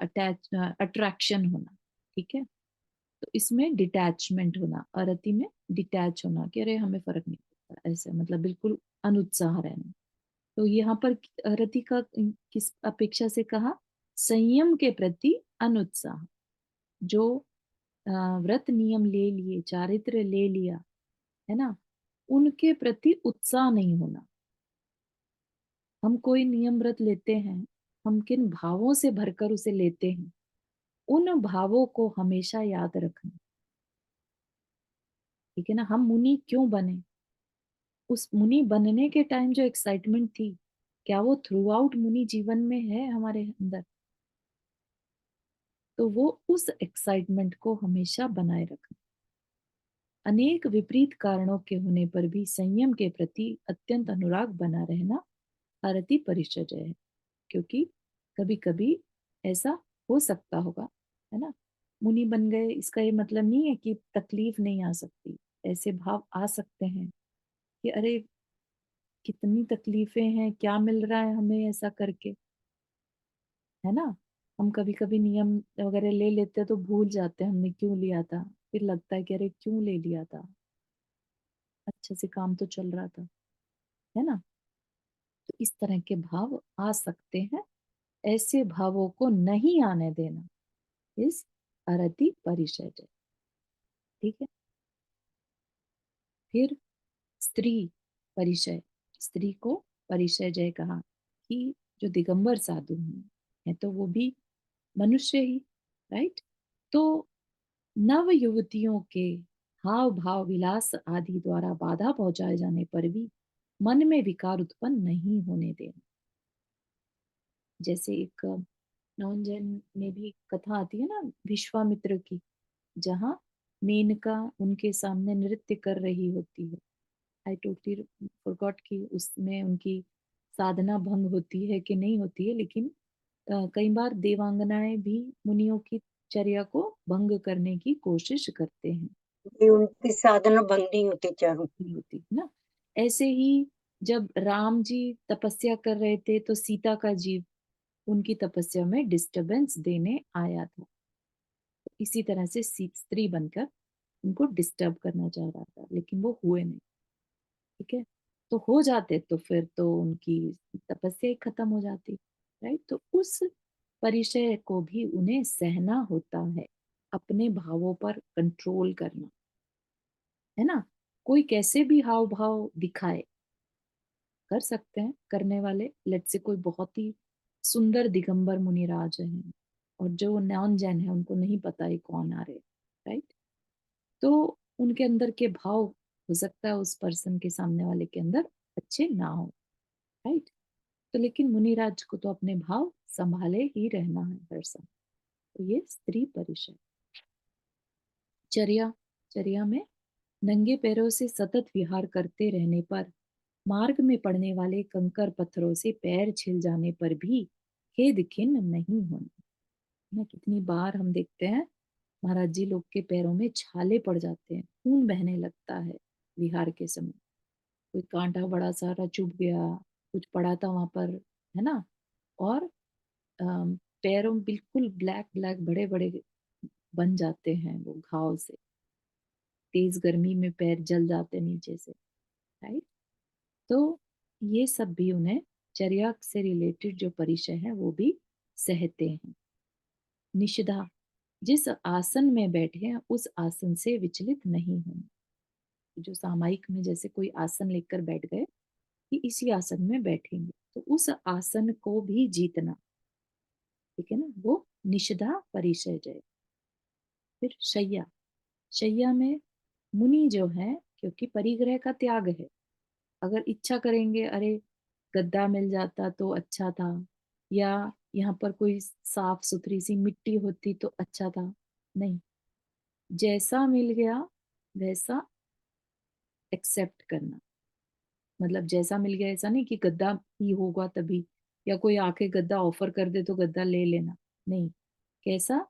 अटैच, अट्रैक्शन होना। ठीक है? तो इसमें डिटैचमेंट होना, अरति में डिटैच होना कि अरे हमें फर्क नहीं पड़ता, ऐसे मतलब बिल्कुल अनुत्साह रहना। तो यहाँ पर रति का किस अपेक्षा से कहा? संयम के प्रति अनुत्साह। जो व्रत नियम ले लिए, चारित्र ले लिया, है ना, उनके प्रति उत्साह नहीं होना। हम कोई नियम व्रत लेते हैं, हम किन भावों से भरकर उसे लेते हैं, उन भावों को हमेशा याद रखना। ठीक है ना? हम मुनि क्यों बने? उस मुनि बनने के टाइम जो एक्साइटमेंट थी, क्या वो थ्रू आउट मुनि जीवन में है हमारे अंदर? तो वो उस एक्साइटमेंट को हमेशा बनाए रखना। अनेक विपरीत कारणों के होने पर भी संयम के प्रति अत्यंत अनुराग बना रहना आरती परिचर्या है। क्योंकि कभी कभी ऐसा हो सकता होगा, है ना? मुनि बन गए, इसका ये मतलब नहीं है कि तकलीफ नहीं आ सकती। ऐसे भाव आ सकते हैं कि अरे कितनी तकलीफें हैं, क्या मिल रहा है हमें ऐसा करके, है ना? हम कभी कभी नियम वगैरह ले लेते हैं तो भूल जाते हैं हमने क्यों लिया था। फिर लगता है कि अरे क्यों ले लिया था, अच्छे से काम तो चल रहा था, है ना? तो इस तरह के भाव आ सकते हैं। ऐसे भावों को नहीं आने देना इस अरति परिचय। ठीक है? फिर स्त्री परिचय। स्त्री को परिचय जय कहा कि जो दिगंबर साधु हैं, है तो वो भी मनुष्य ही, राइट? तो नव युवतियों के हाव भाव विलास आदि द्वारा बाधा पहुंचाए जाने पर भी मन में विकार उत्पन्न नहीं होने देना। जैसे एक नौन जैन में भी कथा आती है ना, विश्वामित्र की, जहाँ मेनका उनके सामने नृत्य कर रही होती है। आई टोटली फॉरगॉट कि उसमें उनकी साधना भंग होती है कि नहीं होती है, लेकिन कई बार देवांगनाएं भी मुनियों की चर्या को भंग करने की कोशिश करते हैं। कि उनकी साधना भंग नहीं होती चारों। नहीं होती ना? ऐसे ही जब राम जी तपस्या कर रहे थे तो सीता का जीव उनकी तपस्या में डिस्टरबेंस देने आया था। तो इसी तरह से स्त्री बनकर उनको डिस्टर्ब करना चाह रहा था, लेकिन वो हुए नहीं। ठीक है? तो हो जाते तो फिर तो उनकी तपस्या ही खत्म हो जाती, राइट? तो उस परिचय को भी उन्हें सहना होता है, अपने भावों पर कंट्रोल करना, है ना? कोई कैसे भी हाव भाव दिखाए, कर सकते हैं करने वाले। लेट से कोई बहुत ही सुंदर दिगंबर मुनिराज हैं और जो नॉन जैन है उनको नहीं पता ये कौन आ रहे, राइट? तो उनके अंदर के भाव हो सकता है उस पर्सन के सामने वाले के अंदर अच्छे ना हो, राइट? तो लेकिन मुनिराज को तो अपने भाव संभाले ही रहना है हर समय। तो ये स्त्री परिचय। चर्या। चर्या में नंगे पैरों से सतत विहार करते रहने पर मार्ग में पड़ने वाले कंकर पत्थरों से पैर छिल जाने पर भी खेद खिन्न नहीं होना। ना कितनी बार हम देखते हैं महाराज जी लोग के पैरों में छाले पड़ जाते हैं, खून बहने लगता है विहार के समय। कोई कांटा बड़ा सारा चुभ गया, कुछ पड़ा था वहां पर, है ना। और पैरों में बिल्कुल ब्लैक ब्लैक बड़े बड़े बन जाते हैं वो घाव से। तेज गर्मी में पैर जल जाते हैं नीचे से, राइट। तो ये सब भी उन्हें चर्या से रिलेटेड जो परिचय है वो भी सहते हैं। निषिधा, जिस आसन में बैठे हैं उस आसन से विचलित नहीं होना। जो सामायिक में जैसे कोई आसन लेकर बैठ गए कि इसी आसन में बैठेंगे, तो उस आसन को भी जीतना, ठीक है ना, वो निषिधा परिचय जय। फिर शैया, शैया में मुनि जो है, क्योंकि परिग्रह का त्याग है, अगर इच्छा करेंगे अरे गद्दा मिल जाता तो अच्छा था, या यहाँ पर कोई साफ सुथरी सी मिट्टी होती तो अच्छा था, नहीं, जैसा मिल गया वैसा एक्सेप्ट करना। मतलब जैसा मिल गया, ऐसा नहीं कि गद्दा ही होगा तभी, या कोई आके गद्दा ऑफर कर दे तो गद्दा ले लेना, नहीं। कैसा,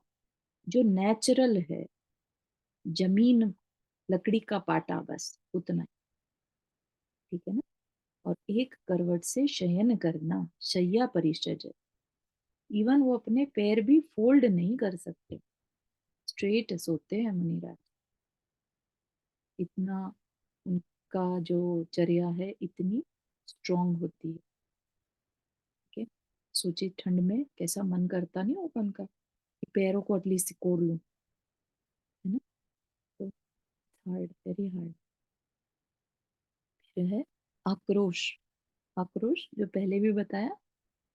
जो नेचुरल है, जमीन, लकड़ी का पाटा, बस उतना ही, ठीक है ना। और एक करवट से शयन करना, शैया परिषद। इवन वो अपने पैर भी फोल्ड नहीं कर सकते, स्ट्रेट सोते हैं मुनिराज। इतना उनका जो चर्या है इतनी स्ट्रांग होती है, ठीक है। सोचिए ठंड में कैसा मन करता नहीं होगा उनका कि पैरों को एटलीस्ट सिकोड़ लूं, है ना। तो हार्ड, वेरी हार्ड। फिर है आक्रोश। आक्रोश जो पहले भी बताया,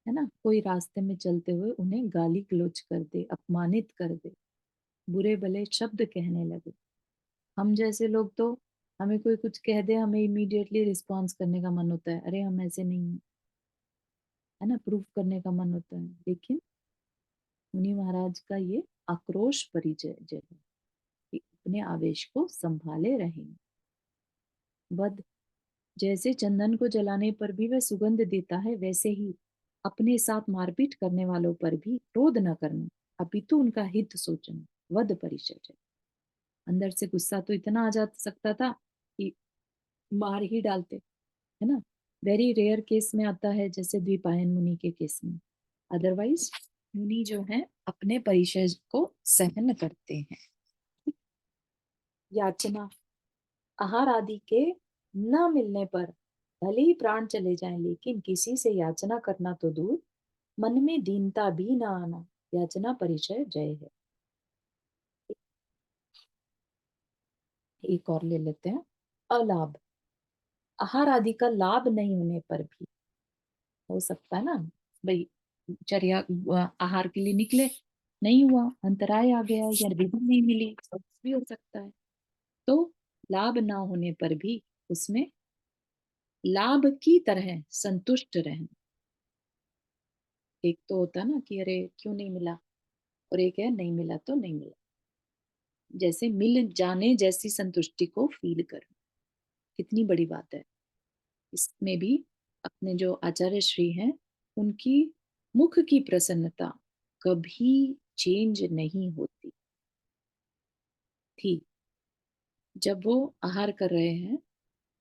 है ना, कोई रास्ते में चलते हुए उन्हें गाली गलौज कर दे, अपमानित कर दे, बुरे भले शब्द कहने लगे। हम जैसे लोग तो, हमें कोई कुछ कह दे, हमें इमीडिएटली रिस्पॉन्स करने का मन होता है, अरे हम ऐसे नहीं हैं, है ना, प्रूफ करने का मन होता है। लेकिन मुनि महाराज का ये आक्रोश परिचय जो है कि अपने आवेश को संभाले रहें। वध, जैसे चंदन को जलाने पर भी वह सुगंध देता है, वैसे ही अपने साथ मारपीट करने वालों पर भी क्रोध न करना, अपितु उनका हित सोचना, वध परिचय है। अंदर से गुस्सा तो इतना आ जा सकता था कि मार ही डालते, है ना। वेरी रेयर केस में आता है, जैसे द्विपायन मुनि के केस में। अदरवाइज मुनि जो है अपने परिचय को सहन करते हैं। याचना, आहार आदि के न मिलने पर भले ही प्राण चले जाएं, लेकिन किसी से याचना करना तो दूर, मन में दीनता भी ना आना, याचना परिचय जय है। एक और ले लेते हैं, अलाभ। आहार आदि का लाभ नहीं होने पर भी, हो सकता है ना भाई, चर्या आहार के लिए निकले, नहीं हुआ, अंतराय आ गया या विधि नहीं मिली, तो भी हो सकता है। तो लाभ ना होने पर भी उसमें लाभ की तरह संतुष्ट रहना। एक तो होता ना कि अरे क्यों नहीं मिला, और एक है नहीं मिला तो नहीं मिला, जैसे मिल जाने जैसी संतुष्टि को फील कर, कितनी बड़ी बात है। इसमें भी अपने जो आचार्य श्री हैं, उनकी मुख की प्रसन्नता कभी चेंज नहीं होती थी। जब वो आहार कर रहे हैं,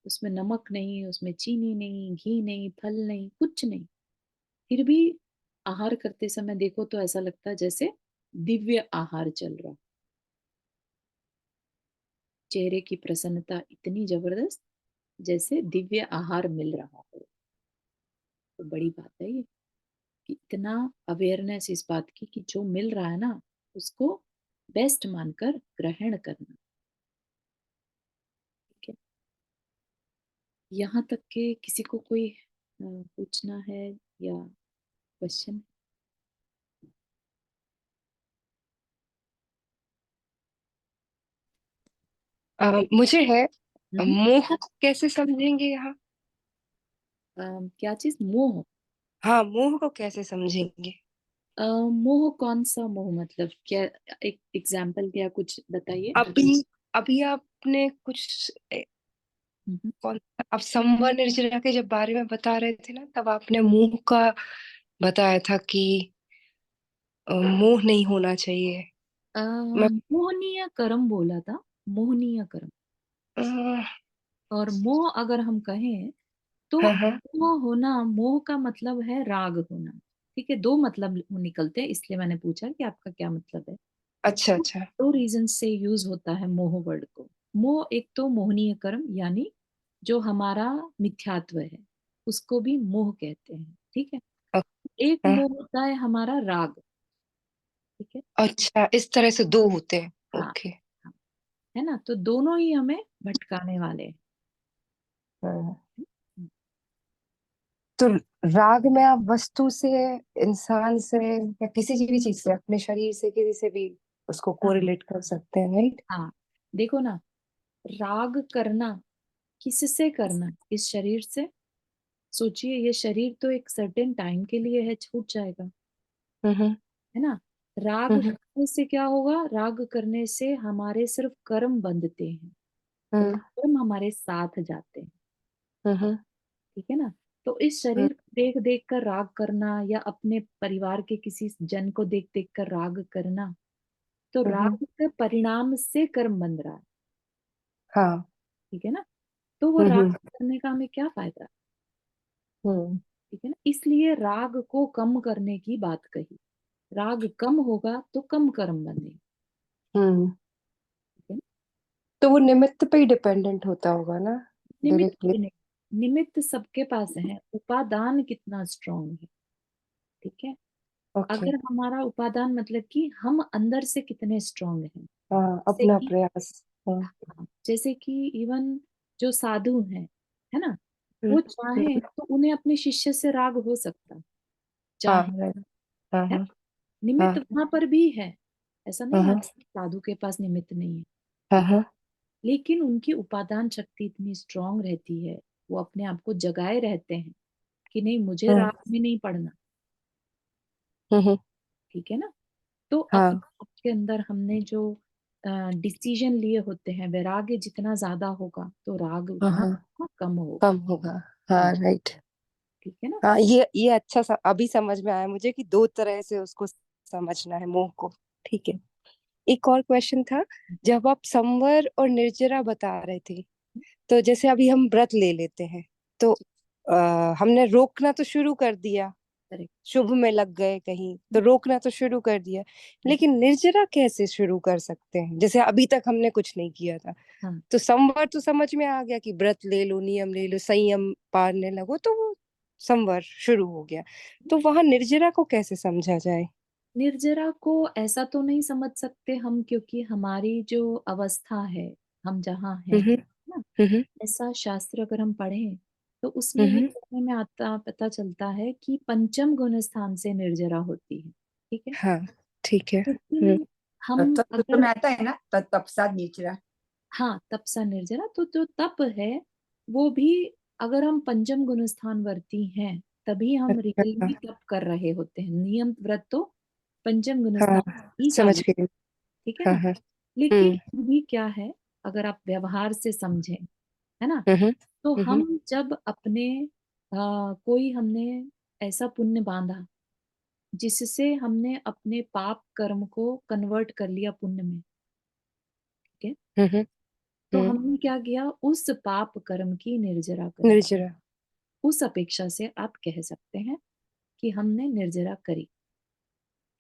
उसमें नमक नहीं, उसमें चीनी नहीं, घी नहीं, फल नहीं, कुछ नहीं, फिर भी आहार करते समय देखो तो ऐसा लगता है जैसे दिव्य आहार चल रहा। चेहरे की प्रसन्नता इतनी जबरदस्त, जैसे दिव्य आहार मिल रहा हो। तो बड़ी बात है ये, कि इतना अवेयरनेस इस बात की कि जो मिल रहा है ना, उसको बेस्ट मानकर ग्रहण करना, ठीक है। यहाँ तक के किसी को कोई पूछना है या क्वेश्चन। मुझे है, हम्म। मोह को कैसे समझेंगे यहाँ? क्या चीज, मोह? हाँ, मोह को कैसे समझेंगे? मोह कौन सा मोह, मतलब क्या? एक एग्जाम्पल क्या कुछ बताइए। अभी अभी आपने कुछ हम्म। कौन? आप संवर निर्जरा के जब बारे में बता रहे थे ना, तब आपने मुंह का बताया था कि मुंह नहीं होना चाहिए। मैं मोहनीय कर्म बोला था, मोहनीय कर्म। अ, और मोह अगर हम कहें तो हाँ हाँ। मोह होना, मोह का मतलब है राग होना। ठीक है, दो मतलब निकलते हैं, इसलिए मैंने पूछा कि आपका क्या मतलब है। अच्छा तो अच्छा। दो रीजन से यूज होता है मोह वर्ड को। मोह एक तो मोहनीय कर्म, यानी जो हमारा मिथ्यात्व है उसको भी मोह कहते हैं। ठीक है। अ, एक हाँ, मोह होता है हमारा राग। ठीक है। अच्छा, इस तरह से दो होते हैं। हाँ। ओके। हाँ, है ना, तो दोनों ही हमें भटकाने वाले हाँ। हैं। तो राग में आप वस्तु से, इंसान से, या किसी भी चीज से, अपने शरीर से, किसी से भी उसको हाँ। कोरिलेट कर सकते हैं, राइट? हाँ, देखो ना, राग करना किससे करना, इस शरीर से। सोचिए, ये शरीर तो एक सर्टेन टाइम के लिए है, छूट जाएगा। हम्म है ना। राग हम्म करने से क्या होगा, राग करने से हमारे सिर्फ कर्म बंधते हैं, और हम्म कर्म हमारे साथ जाते हैं। हम्म ठीक है ना। तो इस शरीर को देख देख कर राग करना, या अपने परिवार के किसी जन को देख देख कर राग करना, तो हम्म, राग के परिणाम से कर्म बंध रहा है। हाँ। ठीक है ना। तो वो राग हम्म करने का हमें क्या फायदा। हम्म ठीक है ना, इसलिए राग को कम करने की बात कही। राग कम होगा तो कम कर्म बनेगा। हम्म। ठीक है ना? तो वो निमित्त पे ही डिपेंडेंट होता होगा ना, निमित्त डायरेक्टली? भी नहीं, निमित्त सबके पास है, उपादान कितना स्ट्रांग है। ठीक है। ओके। अगर हमारा उपादान मतलब कि हम अंदर से कितने स्ट्रांग हैं। हाँ, जैसे अपना कि, प्रयास। हाँ। हाँ, जैसे कि इवन जो साधु हैं, है ना, हम्म वो चाहे हम्म, तो उन्हें अपने शिष्य से राग हो सकता, हाँ चाहे। right, हाँ है हाँ ना? निमित्त हाँ वहां पर भी है, ऐसा हाँ नहीं है हाँ साधु के पास निमित्त नहीं है। हाँ ठीक है। हाँ, लेकिन उनकी उपादान शक्ति इतनी स्ट्रांग रहती है, वो अपने आप को जगाए रहते हैं कि नहीं, मुझे हाँ रात में नहीं पढ़ना। हम्म, ठीक है ना। तो अपने हाँ आपके अंदर हमने जो डिसीजन लिए होते हैं, वैराग्य जितना ज्यादा होगा तो राग हाँ उतना हाँ, कम होगा। कम होगा। हाँ, हाँ। राइट। ठीक है ना। हाँ, ये अच्छा सा अभी समझ में आया मुझे कि दो तरह से उसको समझना है, मोह को। ठीक है। एक और क्वेश्चन था। जब आप संवर और निर्जरा बता रहे थे, तो जैसे अभी हम व्रत ले लेते हैं, तो हमने रोकना तो शुरू कर दिया, करेक्ट। शुभ में लग गए कहीं तो रोकना तो शुरू कर दिया, लेकिन निर्जरा कैसे शुरू कर सकते हैं? जैसे अभी तक हमने कुछ नहीं किया था, हाँ, तो संवर तो समझ में आ गया कि व्रत ले लो, नियम ले लो, संयम पालने लगो, तो वो संवर शुरू हो गया। तो वहां निर्जरा को कैसे समझा जाए? निर्जरा को ऐसा तो नहीं समझ सकते हम, क्योंकि हमारी जो अवस्था है, हम जहाँ हैं, हम्म ना, हम्म ऐसा शास्त्र अगर हम पढ़ें तो उसमें भी हम्म, पढ़ने में आता, पता चलता है कि पंचम गुण स्थान से निर्जरा होती है। ठीक है। हाँ, ठीक है। लेकिन हम तत्व अगर, में आता है ना, तपसा नीचरा। हाँ, तपसा निर्जरा, तो जो तप है वो भी, अगर हम पंचम गुण स्थान वर्ती हैं तभी हम रियल अच्छा, में तप कर रहे होते हैं। नियम व्रत तो पंचम गुण हाँ, स्थान ही समझ चालू। गई। ठीक है हाँ ना। हाँ। लेकिन हम्म फिर भी क्या है, अगर आप व्यवहार से समझें, है ना, हम्म तो हम्म हम जब अपने कोई हमने ऐसा पुण्य बांधा जिससे हमने अपने पाप कर्म को कन्वर्ट कर लिया पुण्य में। ठीक है। हम्म तो हम्म, हमने क्या किया, उस पाप कर्म की निर्जरा करी। निर्जरा। उस अपेक्षा से आप कह सकते हैं कि हमने निर्जरा करी।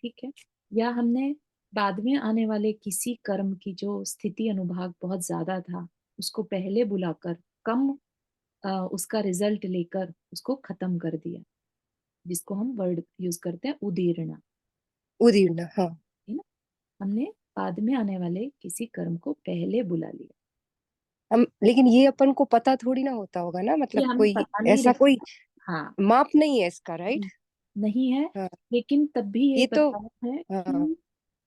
ठीक है। या हमने बाद में आने वाले किसी कर्म की जो स्थिति अनुभाग बहुत ज्यादा था, उसको पहले बुलाकर कम उसका रिजल्ट लेकर उसको खत्म कर दिया, जिसको हम वर्ड यूज करते हैं उदीर्णा। उदीर्ण, हाँ। है ना। हमने बाद में आने वाले किसी कर्म को पहले बुला लिया। हम, लेकिन ये अपन को पता थोड़ी ना होता होगा ना, ये मतलब हमें कोई पता नहीं ऐसा कोई रहता। हाँ। माप नहीं है इसका, राइट? नहीं है। हाँ, लेकिन तब भी यही ये तो, बताया है हाँ कि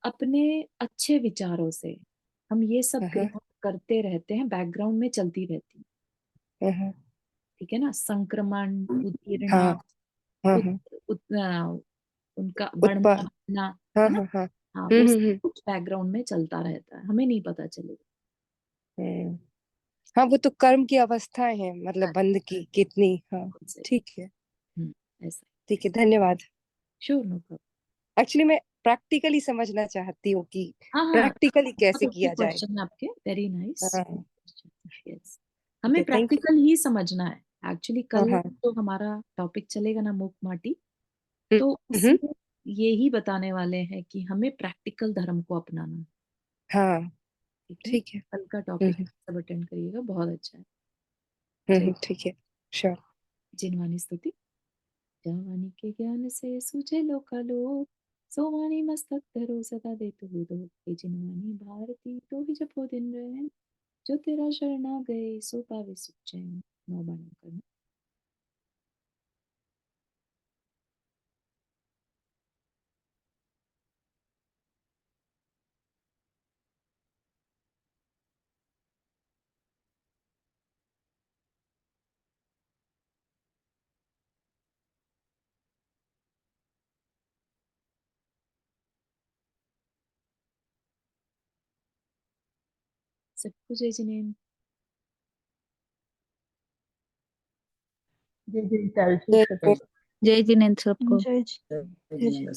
अपने अच्छे विचारों से हम ये सब हाँ क्रिया करते रहते हैं, बैकग्राउंड में चलती रहती है। हाँ ठीक है ना। संक्रमण, हाँ उदीर्णा, हाँ उत, हाँ, उत, उनका बढ़ना उत्पाद। घटना, हाँ है ना। हाँ हाँ। हाँ, वो सब हम्म। कुछ बैकग्राउंड में चलता रहता है, हमें नहीं पता चलेगा। हम्म। हाँ, वो तो कर्म की अवस्थाएं हैं, मतलब बंध की कितनी। हाँ, बिल्कुल सही। ठीक है। ऐसा। ठीक है, धन्यवाद। Sure, no problem. एक्चुअली मैं प्रैक्टिकली समझना चाहती हूँ कि हाँ हाँ, प्रैक्टिकली कैसे बहुत अच्छे किया जाए। क्वेश्चन है आपके, वेरी नाइस। हाँ, यस, ठीक हमें है, थैंक यू। प्रैक्टिकल ही समझना है। एक्चुअली हाँ कल हाँ। जो हमारा टॉपिक चलेगा ना, मूक माटी, हम्म, तो हम्म, उसमें ये ही बताने वाले हैं कि हमें प्रैक्टिकल धर्म को अपनाना है। हाँ, ठीक है, ठीक है। कल का टॉपिक सब अटेंड करिएगा, बहुत अच्छा है। चलिए, ठीक है, श्योर। जिनवानी स्तुति। जवानी के ज्ञान से सूझे लोकालोक, सोवानी मस्तक धरो सदा दे तू दो। हे जिनवानी भारती तो ही जपो दिन रैन, जो तेरा शरणा गए सो पावे सुख चैन। नौ बाणों करना। सबको जय जिनेन्द्र। जय जय ताल जय सबको। जय जिनेन्द्र सबको। जय जय जिनेन्द्र।